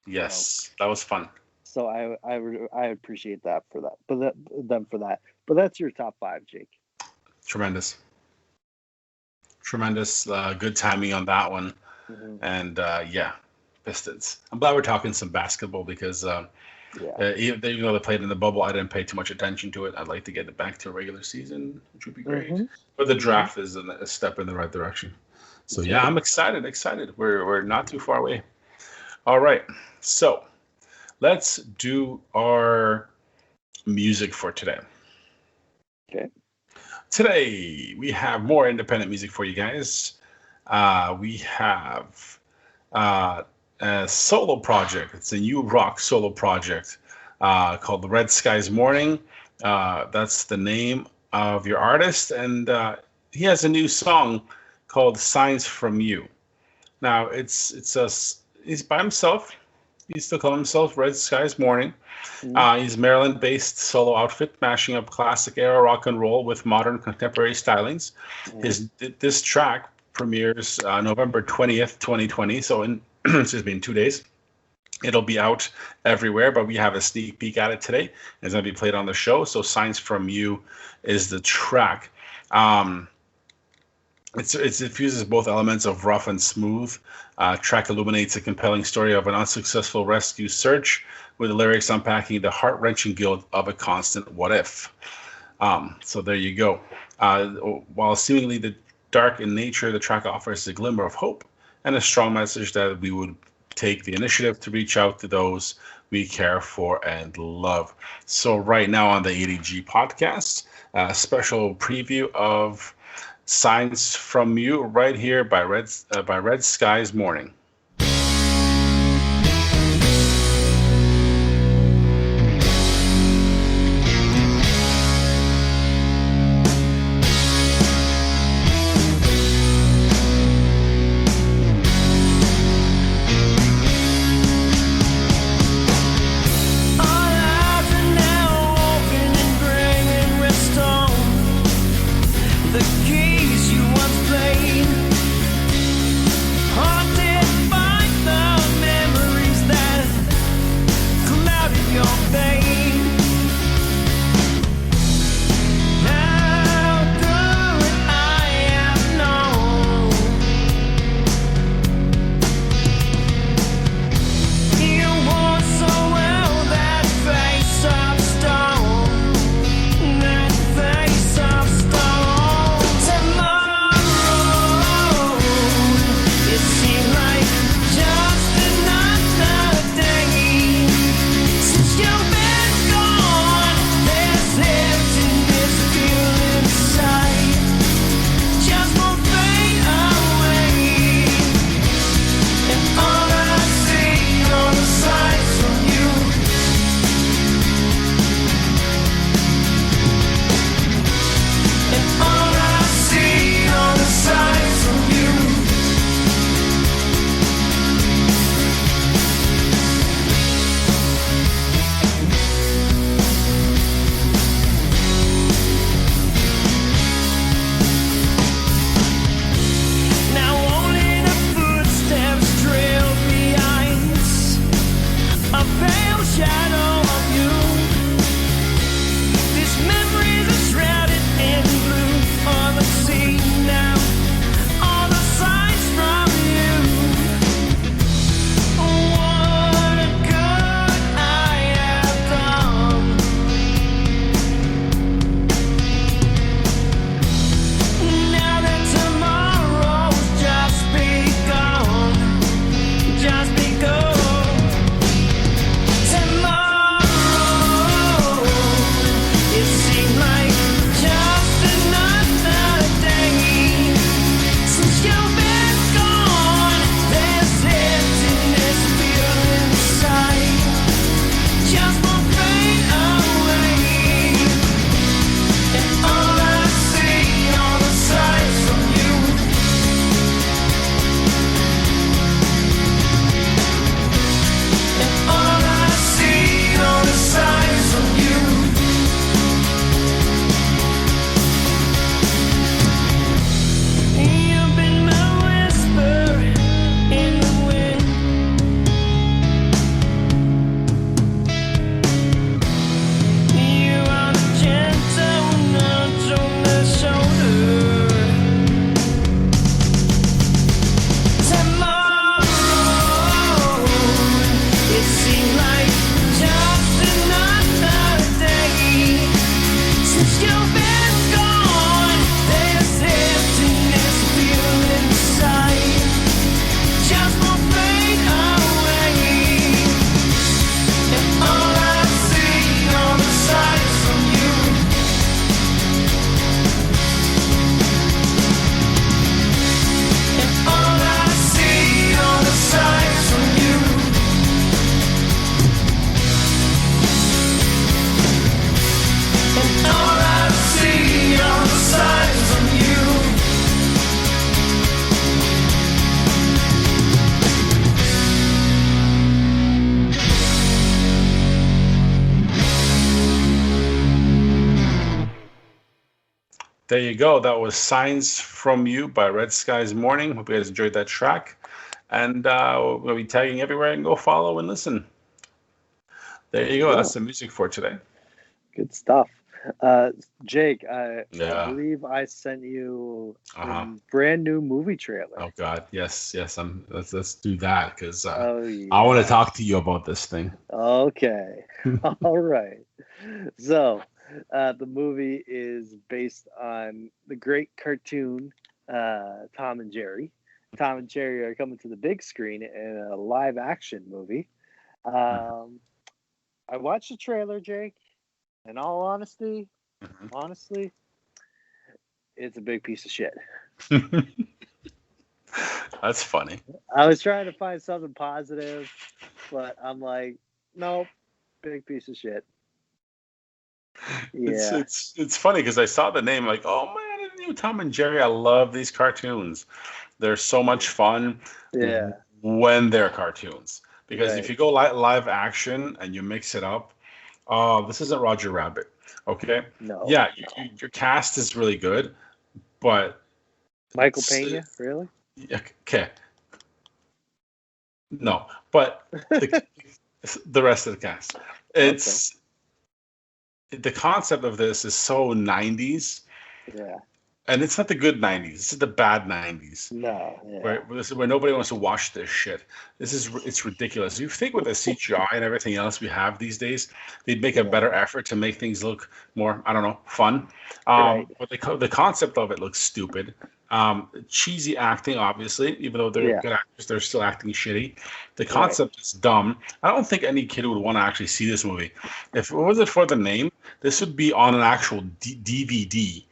Yes, that was fun. So I appreciate that for that, but them for that. But that's your top 5, Jake. Tremendous. Good timing on that one. Mm-hmm. And yeah, Pistons. I'm glad we're talking some basketball because even though they played in the bubble, I didn't pay too much attention to it. I'd like to get it back to a regular season, which would be great. Mm-hmm. But the draft is a step in the right direction. So yeah, I'm excited. We're not too far away. All right, so let's do our music for today. Okay. Today we have more independent music for you guys. We have a solo project. It's a new rock solo project called The Red Skies Morning. That's the name of your artist, and he has a new song called Signs from You. Now he's by himself. He still calls himself Red Skies Morning. He's Maryland-based solo outfit, mashing up classic era rock and roll with modern contemporary stylings. This track premieres November 20th, 2020. So in 2 days. It'll be out everywhere, but we have a sneak peek at it today. It's going to be played on the show. So Signs from You is the track. It fuses both elements of rough and smooth. Track illuminates a compelling story of an unsuccessful rescue search, with the lyrics unpacking the heart-wrenching guilt of a constant what if. So there you go. While seemingly dark in nature, the track offers a glimmer of hope and a strong message that we would take the initiative to reach out to those we care for and love. So right now on the ADG podcast, a special preview of Signs from You right here by Red Skies Morning. There you go. That was Signs from You by Red Skies Morning. Hope you guys enjoyed that track. And we'll be tagging everywhere, and go follow and listen. There you go. That's the music for today. Good stuff. Jake, I believe I sent you a brand new movie trailer. Oh God, yes. Let's do that, because I want to talk to you about this thing. Okay, all right. So, the movie is based on the great cartoon Tom and Jerry. Tom and Jerry are coming to the big screen in a live action movie. I watched the trailer, Jake. In all honesty, honestly, it's a big piece of shit. That's funny. I was trying to find something positive, but I'm like, nope, big piece of shit. Yeah. It's funny because I saw the name, like, oh man, the new Tom and Jerry. I love these cartoons. They're so much fun. Yeah. When they're cartoons, because if you go live action and you mix it up, this isn't Roger Rabbit. Okay. No. Yeah, your cast is really good, but Michael Pena, really? Okay. No, but the rest of the cast. It's the concept of this is so 90s. Yeah. And it's not the good 90s. This is the bad 90s. No. Yeah. Where nobody wants to watch this shit. It's ridiculous. You think with the CGI and everything else we have these days, they'd make a better effort to make things look more, I don't know, fun. But the concept of it looks stupid. Cheesy acting, obviously, even though they're good actors, they're still acting shitty. The concept is dumb. I don't think any kid would want to actually see this movie. If it wasn't for the name, this would be on an actual DVD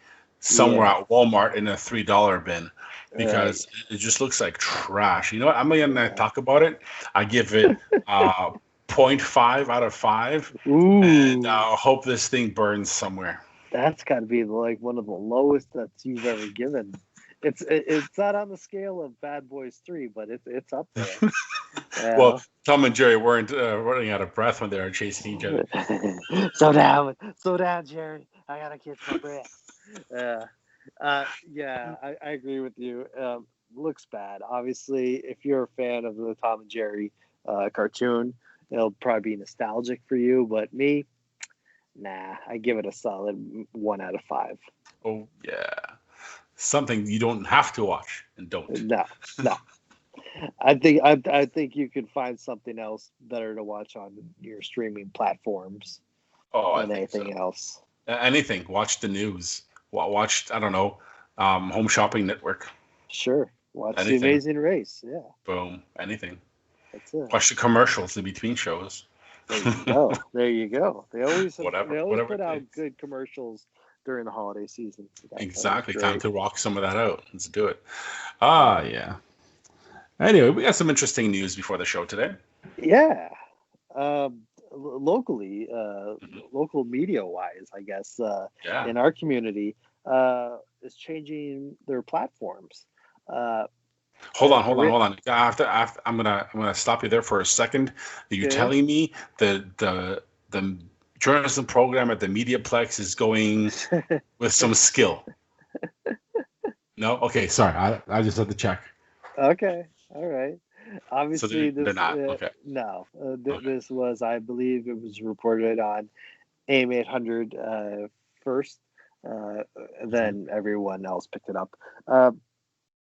somewhere at Walmart in a $3 bin, because it just looks like trash. You know what? I'm gonna talk about it. I give it 0.5 out of 5, and I hope this thing burns somewhere. That's got to be like one of the lowest that you've ever given. It's not on the scale of Bad Boys 3, but it's up there. Well, Tom and Jerry weren't running out of breath when they were chasing each other. Slow down, Jerry. I gotta catch my breath. I agree with you. Looks bad. Obviously, if you're a fan of the Tom and Jerry cartoon, it'll probably be nostalgic for you. But me, nah, I give it a solid 1 out of 5. Oh yeah, something you don't have to watch and don't. No. I think you could find something else better to watch on your streaming platforms than anything else. Anything. Watch the news. Watch, I don't know, Home Shopping Network. Sure. Watch anything. The Amazing Race. Yeah. Boom. Anything. That's it. Watch the commercials in between shows. There you go. They always put out good commercials during the holiday season. Exactly. Time to rock some of that out. Let's do it. Yeah. Anyway, we got some interesting news before the show today. Yeah. Locally, local media-wise, I guess, in our community, is changing their platforms. Hold on. I'm gonna stop you there for a second. Are you telling me the journalism program at the Mediaplex is going with some skill? No? Okay, sorry. I just had to check. Okay, all right. Obviously, so they're not. Okay. No, this was, I believe, it was reported on AIM 800 first. Then everyone else picked it up.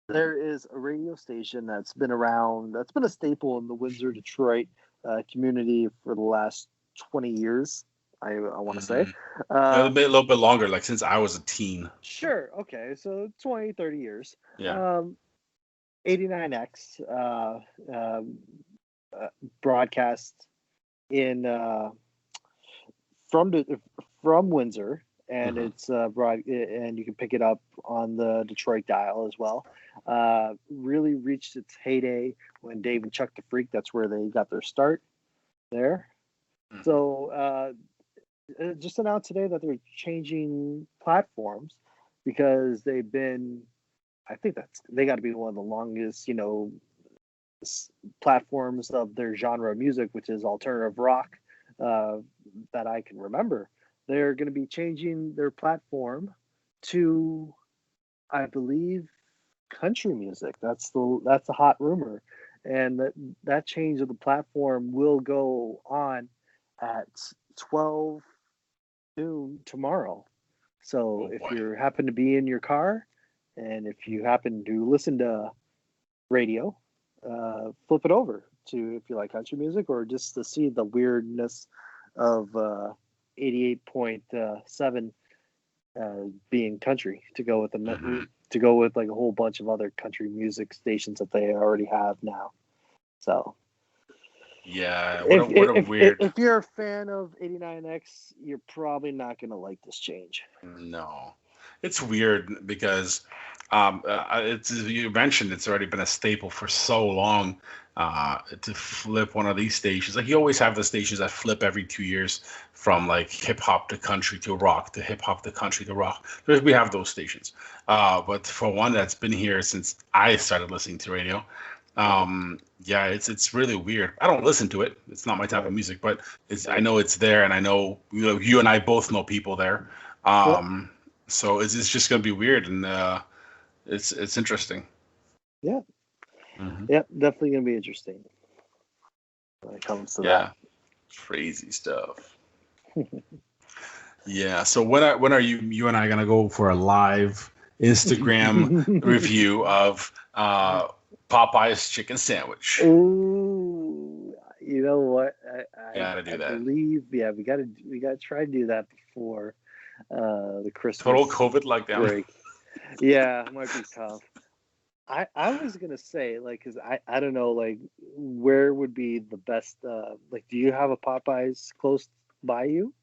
There is a radio station that's been around. That's been a staple in the Windsor, Detroit community for the last 20 years. I want to say a little bit longer, like since I was a teen. Sure. Okay, so 20, 30 years. Yeah. 89X broadcast in from Windsor, and it's and you can pick it up on the Detroit dial as well. Really reached its heyday when Dave and Chuck the Freak. That's where they got their start there. So just announced today that they're changing platforms because they've been. I think they got to be one of the longest, platforms of their genre of music, which is alternative rock, that I can remember. They're going to be changing their platform to, I believe, country music. That's a hot rumor, and that change of the platform will go on at 12 noon tomorrow. So Oh if boy. you happen to be in your car, and if you happen to listen to radio, flip it over to if you like country music, or just to see the weirdness of 88.7 being country, to go with to go with like a whole bunch of other country music stations that they already have now. So Yeah, what a weird. if you're a fan of 89X, you're probably not going to like this change. No, it's weird because it's you mentioned it's already been a staple for so long to flip one of these stations. Like you always have the stations that flip every 2 years from like hip hop to country to rock to hip hop to country to rock. We have those stations, but for one that's been here since I started listening to radio. Yeah, it's really weird. I don't listen to it. It's not my type of music, but I know it's there, and I know you and I both know people there. Yep. So it's just gonna be weird, and it's interesting. Yeah. Mm-hmm. Yep, definitely gonna be interesting when it comes to Yeah, crazy stuff. Yeah. So when are you and I gonna go for a live Instagram review of Popeye's chicken sandwich? Ooh, you know what? Gotta I do that. believe, yeah, we gotta try to do that before the Christmas Total COVID lockdown. break. Yeah, it might be tough. I was gonna say, like, cause I don't know, like, where would be the best, like, do you have a Popeyes close by you?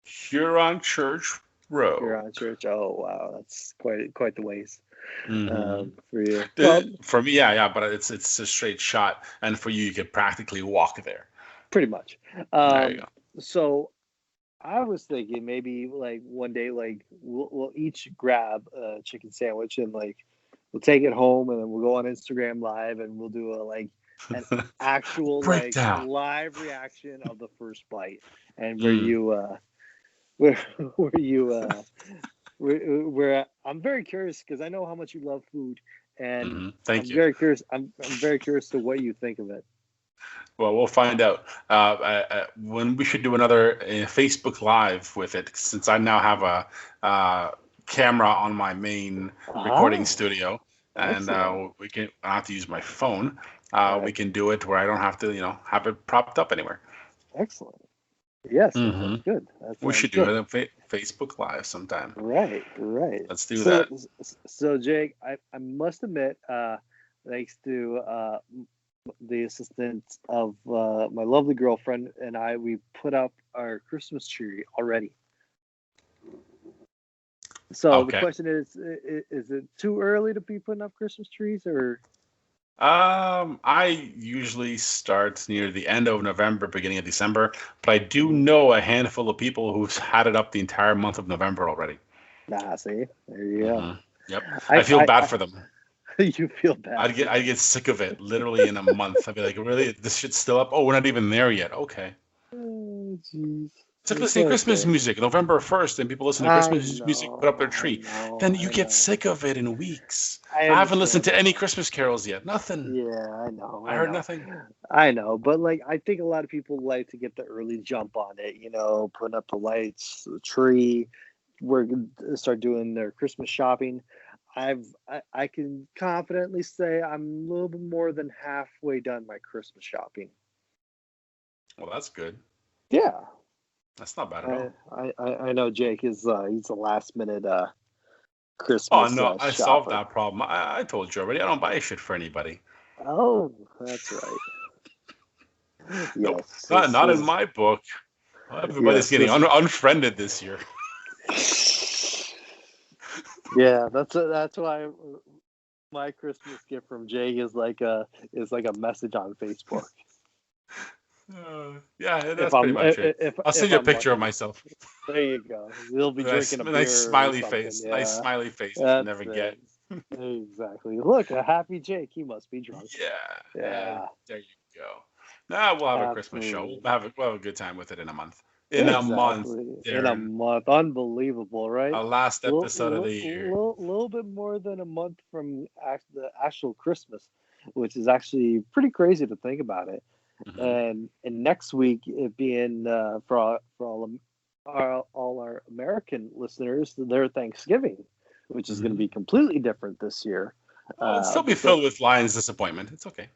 Huron Church You're Road. on church. Oh wow, that's quite the ways Mm-hmm. for you. Well, For me, yeah, but it's a straight shot, and for you, you could practically walk there. pretty much. There you go. So I was thinking maybe like one day, like we'll each grab a chicken sandwich, and like we'll take it home, and then we'll go on Instagram Live, and we'll do an actual like Breakdown. live reaction of the first bite, and Mm. where you where I'm very curious because I know how much you love food, and Thank I'm you. very curious. I'm very curious to what you think of it. Well, we'll find out when we should do another Facebook Live with it, since I now have a camera on my main recording studio, and we can. I have to use my phone. We can do it where I don't have to, have it propped up anywhere. Excellent. Yes, that Mm-hmm. sounds good. That We sounds should do good. it Facebook Live sometime. Right. Let's do that. So Jake, I must admit, thanks to the assistance of my lovely girlfriend and I, we put up our Christmas tree already. So the Okay. question is it too early to be putting up Christmas trees, or? I usually start near the end of November, beginning of December, but I do know a handful of people who've had it up the entire month of November already. Nah, see, there you go. Yep. I feel bad for them. You feel bad. I'd get sick of it literally in a month. I'd be like, really? This shit's still up? Oh, we're not even there yet. Okay. Oh, jeez. It's like listening to Christmas music November 1st, and people listen to Christmas music, put up their tree. Then you get sick of it in weeks. I haven't listened to any Christmas carols yet. Nothing. Yeah, I know. I heard nothing. I know, but like I think a lot of people like to get the early jump on it, putting up the lights, the tree. We're gonna start doing their Christmas shopping. I can confidently say I'm a little bit more than halfway done my Christmas shopping. Well, that's good. Yeah. That's not bad at all. I know Jake is he's a last minute Christmas. Oh no, I solved that problem. I told you already. I don't buy shit for anybody. Oh, that's right. Nope, not in my book. Everybody's getting unfriended this year. Yeah, that's why my Christmas gift from Jake is like a message on Facebook. Yeah, that's pretty much it. I'll send you a picture of myself. There you go. You'll be drinking a beer. Nice smiley or face. Yeah. Nice smiley face. You never get. Exactly. Look, a happy Jake. He must be drunk. Yeah. There you go. Nah, we'll have a Christmas show. We'll have a good time with it in a month. in a month. In a month. Unbelievable, right? Our last episode of the year. Little bit more than a month from the actual Christmas, which is actually pretty crazy to think about it. And next week, it being for all our American listeners, their Thanksgiving, which is going to be completely different this year. It'll still be filled with Lions disappointment. It's okay.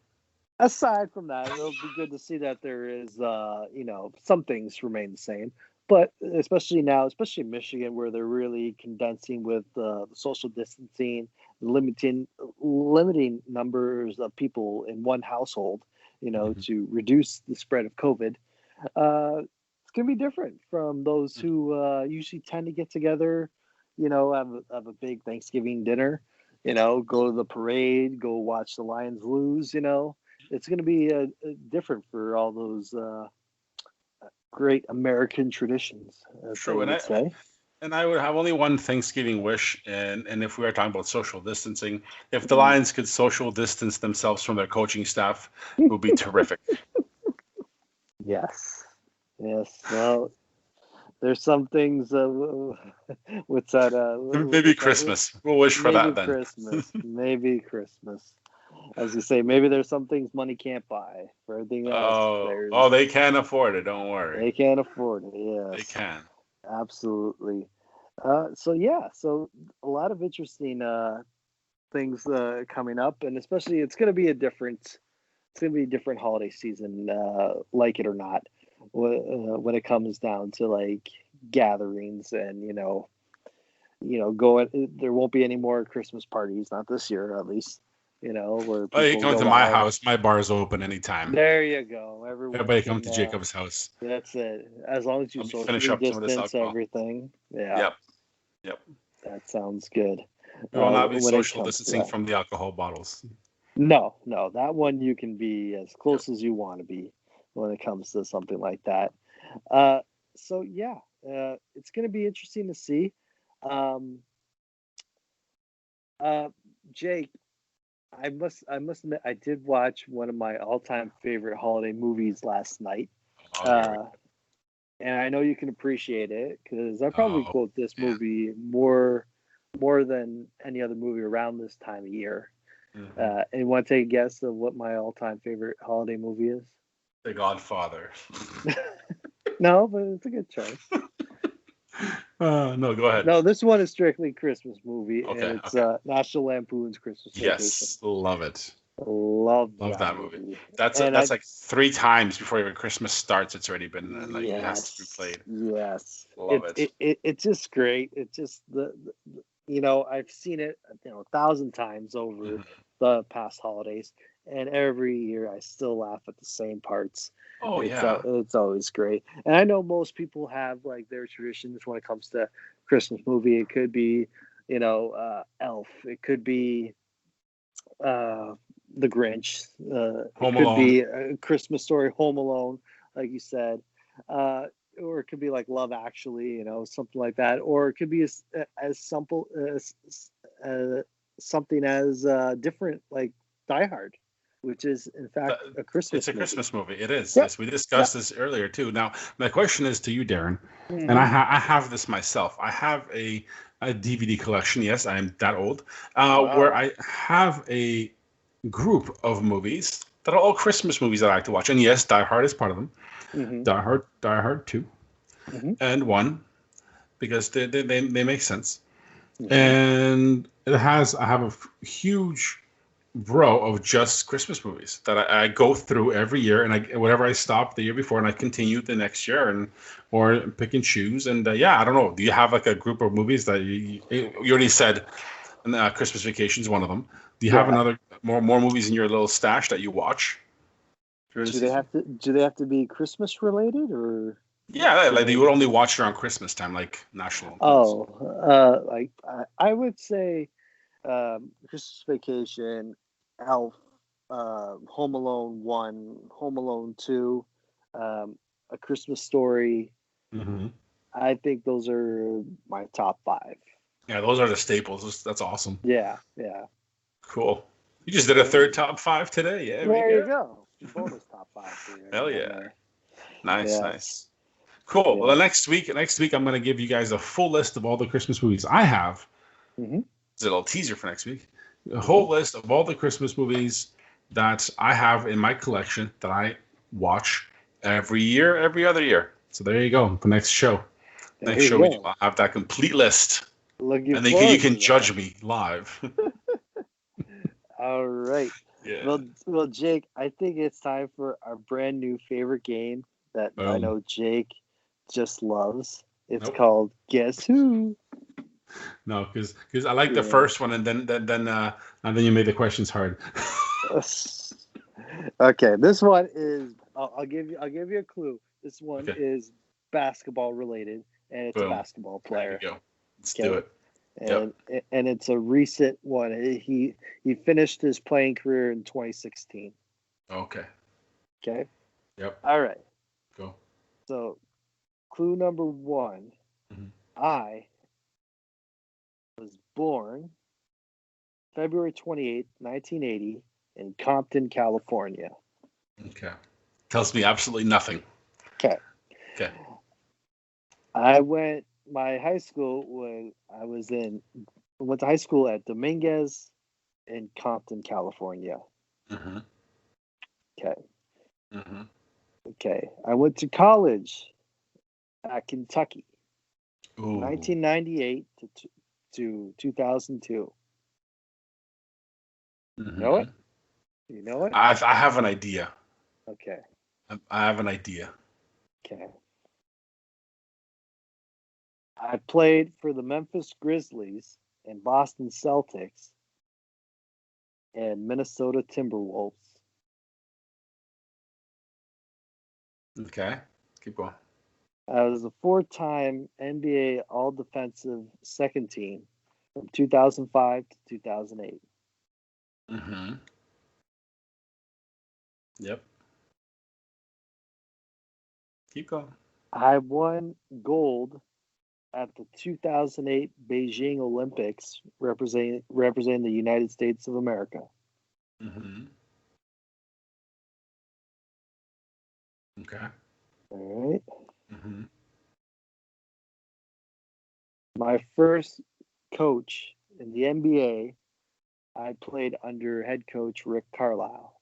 Aside from that, it'll be good to see that there is, some things remain the same. But especially now, especially in Michigan, where they're really condensing with social distancing, limiting numbers of people in one household, to reduce the spread of COVID. It's going to be different from those who usually tend to get together, have a big Thanksgiving dinner, go to the parade, go watch the Lions lose, It's going to be different for all those great American traditions. True, and I would have only one Thanksgiving wish, and if we are talking about social distancing, if the Lions could social distance themselves from their coaching staff, it would be terrific. Yes. Well, there's some things. What's that? Maybe Christmas. We'll wish for that then. Maybe Christmas. As you say, maybe there's some things money can't buy. For everything else, they can't afford it. Don't worry. They can't afford it. Yes, they can. Absolutely. So a lot of interesting things coming up, and especially it's going to be a different holiday season, like it or not, when it comes down to like gatherings and going. There won't be any more Christmas parties, not this year at least. Where people you come to my house. My bar is open anytime. There you go. Everybody come to Jacob's house. That's it. As long as you socially distance everything. Yeah. Yep. That sounds good. You will not be social distancing from the alcohol bottles. No. That one you can be as close as you want to be when it comes to something like that. It's going to be interesting to see. Jake, I must admit, I did watch one of my all-time favorite holiday movies last night, and I know you can appreciate it because I probably quote this movie more than any other movie around this time of year. And you want to take a guess of what my all-time favorite holiday movie is? The Godfather. No, but it's a good choice. No, go ahead. No, this one is strictly Christmas movie, and it's National Lampoon's Christmas Vacation. Yes, love it. Love that movie. That's like 3 times before even Christmas starts. It's already been it has to be played. Yes, love it. It's just great. It's just I've seen it 1,000 times over the past holidays, and every year I still laugh at the same parts. It's always great. And I know most people have like their traditions when it comes to Christmas movie. It could be, Elf. It could be The Grinch. It could be A Christmas Story, Home Alone, like you said. Or it could be like Love Actually, something like that. Or it could be as simple as something as different like Die Hard, which is in fact a Christmas. It's a Christmas movie. It is. Yep. Yes, we discussed this earlier too. Now, my question is to you, Darren, and I have this myself. I have a DVD collection. Yes, I am that old. Where I have a group of movies that are all Christmas movies that I like to watch. And yes, Die Hard is part of them. Die Hard 2, and 1, because they make sense. And I have a huge row of just Christmas movies that I go through every year, and whatever I stopped the year before, and I continue the next year, or pick and choose. And I don't know. Do you have like a group of movies that you already said? Christmas Vacation is one of them. Do you have another more movies in your little stash that you watch? Do they have to be Christmas related, or? Yeah, like you would only watch around Christmas time, like National. I would say Christmas Vacation, Elf, Home Alone 1, Home Alone 2, A Christmas Story. I think those are my top 5. Yeah, those are the staples. That's awesome. Yeah. Cool. You just did a third top 5 today. Yeah, there you go. Bonus top 5 for you. Hell yeah. Nice. Cool. Yeah. Well, next week I'm going to give you guys a full list of all the Christmas movies I have. Mm-hmm. It's a little teaser for next week. A whole list of all the Christmas movies that I have in my collection that I watch every year, every other year. So there you go. The next show. Next show, I'll have that complete list. Looking and then forward you can to judge me live. All right. Yeah. Well, Jake, I think it's time for our brand new favorite game that I know Jake just loves. It's called Guess Who? No, because I like the first one, and then you made the questions hard. Okay, this one is. I'll give you a clue. This one is basketball related, and it's a basketball player. There you go. Let's do it. And it's a recent one. He finished his playing career in 2016. Okay. Yep. All right. Go. So, clue number one. Mm-hmm. I was born February 28th, 1980 in Compton, California. Okay. Tells me absolutely nothing. Okay. My high school went to high school at Dominguez in Compton, California. Mm-hmm. Okay. Mm-hmm. Okay. I went to college at Kentucky. Ooh. 1998 to 2002. Mm-hmm. Know it? You know it? I have an idea. Okay. I have an idea. Okay. I played for the Memphis Grizzlies and Boston Celtics and Minnesota Timberwolves. Okay. Keep going. I was a 4-time NBA All-Defensive Second Team from 2005 to 2008. Mm-hmm. Yep. Keep going. I won gold at the 2008 Beijing Olympics, representing the United States of America. Mm-hmm. Okay. All right. Mm-hmm. My first coach in the NBA, I played under head coach Rick Carlisle.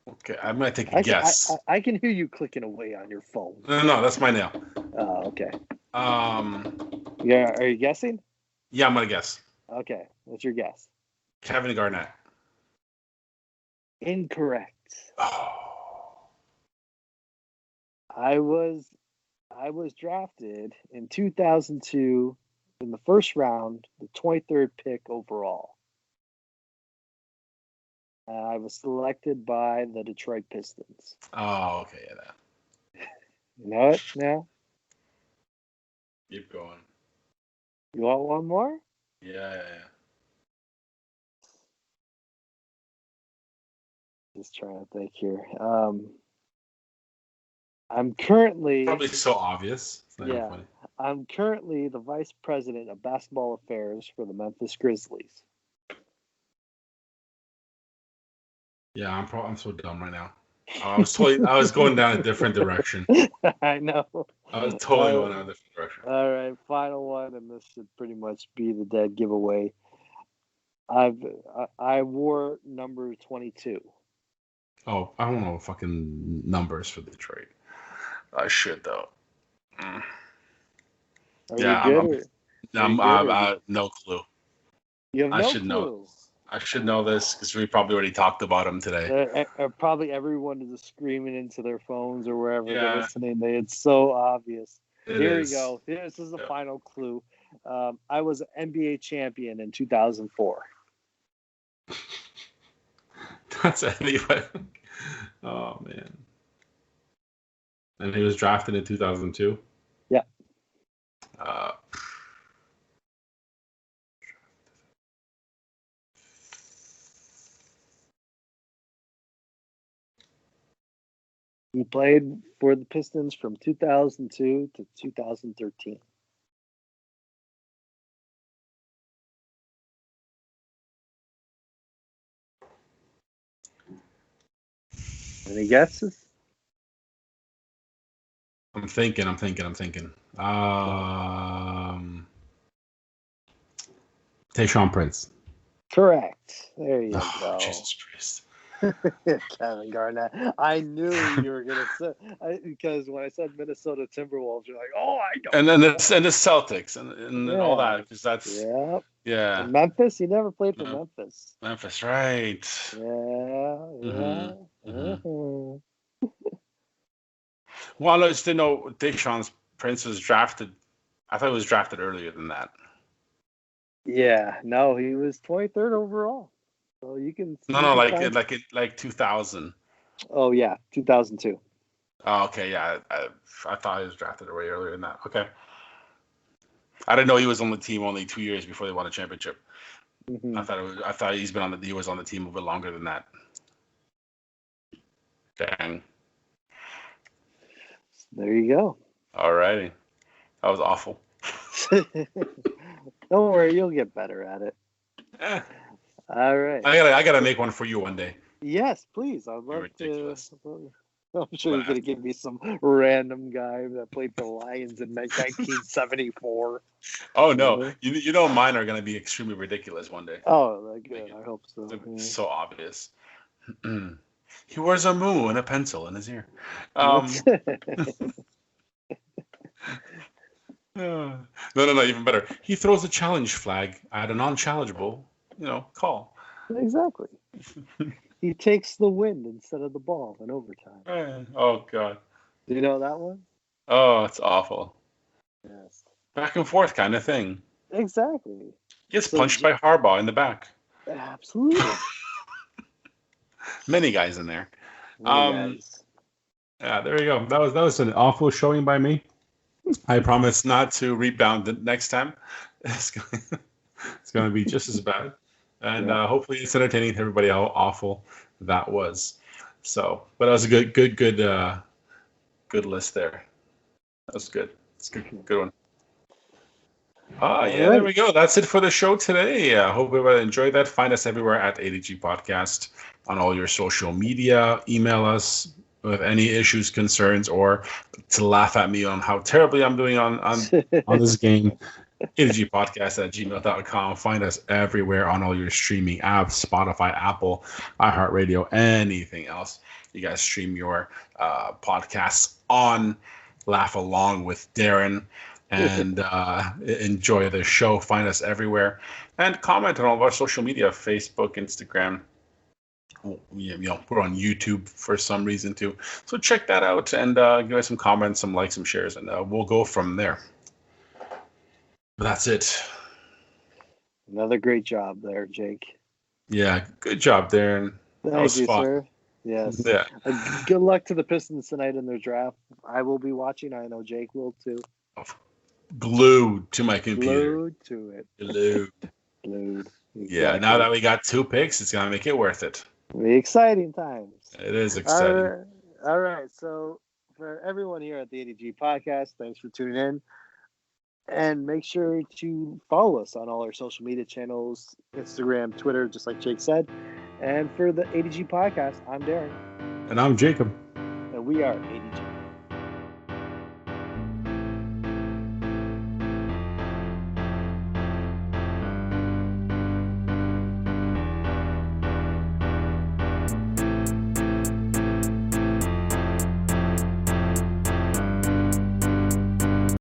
Okay, I'm gonna take a guess. I can hear you clicking away on your phone. No, that's my nail. Oh, okay. Yeah, are you guessing? Yeah, I'm gonna guess. Okay, what's your guess? Kevin Garnett. Incorrect. Oh. I was drafted in 2002 in the first round, the 23rd pick overall. I was selected by the Detroit Pistons. Oh, okay, yeah. You know it now? Keep going. You want one more? Yeah. Just trying to think here. I'm currently probably so obvious. I'm currently the vice president of basketball affairs for the Memphis Grizzlies. Yeah, I'm so dumb right now. I was going down a different direction. I know. I was totally going down a different direction. All right, final one, and this should pretty much be the dead giveaway. I wore number 22. Oh, I don't know fucking numbers for Detroit. I should though. Are you good? I'm no clue. You have no clue. Know. I should know this because we probably already talked about him today. Probably everyone is just screaming into their phones or wherever they're listening. It's so obvious. Here we go. This is the final clue. I was an NBA champion in 2004. That's anyway. Oh man. And he was drafted in 2002. Yeah. He played for the Pistons from 2002 to 2013. Any guesses? I'm thinking. Tayshaun Prince. Correct. There you go. Jesus Christ. Kevin Garnett. I knew you were gonna say because when I said Minnesota Timberwolves, you're like, oh, I know. And then the Celtics and all that, because that's And Memphis. You never played for Memphis. Memphis, right? Yeah. Mm-hmm. Well, I just didn't know Tayshaun Prince was drafted. I thought he was drafted earlier than that. Yeah, no, he was 23rd overall. So you can like 2000. Oh yeah, 2002. Oh, okay, yeah. I thought he was drafted way earlier than that. Okay. I didn't know he was on the team only 2 years before they won a championship. Mm-hmm. I thought he was on the team a bit longer than that. Dang. There you go. Alrighty. That was awful. Don't worry, you'll get better at it. All right. I gotta make one for you one day. Yes, please. I'd love to. I'm sure you're gonna give me some random guy that played for the Lions in 1974. Oh no, you know mine are gonna be extremely ridiculous one day. Oh, good. I hope so. So obvious. He wears a moo and a pencil in his ear. No, even better. He throws a challenge flag at a non-challengeable, call. Exactly. He takes the wind instead of the ball in overtime. Oh God. Do you know that one? Oh, it's awful. Yes. Back and forth kind of thing. Exactly. Gets punched by Harbaugh in the back. Absolutely. Many guys in there. Guys. Yeah, there you go. That was an awful showing by me. I promise not to rebound the next time. It's going to be just as bad. And hopefully it's entertaining to everybody how awful that was. So, but that was a good list there. That was good. It's a good one. There we go. That's it for the show today. I hope everybody enjoyed that. Find us everywhere at ADG Podcast on all your social media. Email us with any issues, concerns, or to laugh at me on how terribly I'm doing on this game. ADGpodcast@gmail.com. Find us everywhere on all your streaming apps, Spotify, Apple, iHeartRadio, anything else you guys stream your podcasts on. Laugh along with Darren and enjoy the show. Find us everywhere and comment on all of our social media, Facebook, Instagram. We're on YouTube for some reason too. So check that out and give us some comments, some likes, some shares, and we'll go from there. But that's it. Another great job there, Jake. Yeah, good job, Darren. Thank you, sir. Yes. Yeah. Good luck to the Pistons tonight in their draft. I will be watching. I know Jake will too. Glued to my computer. Glued to it. Glued. Exactly. Yeah, now that we got 2 picks, it's going to make it worth it. The exciting times. It is exciting. All right. So for everyone here at the ADG Podcast, thanks for tuning in. And make sure to follow us on all our social media channels, Instagram, Twitter, just like Jake said. And for the ADG Podcast, I'm Darren. And I'm Jacob. And we are ADG.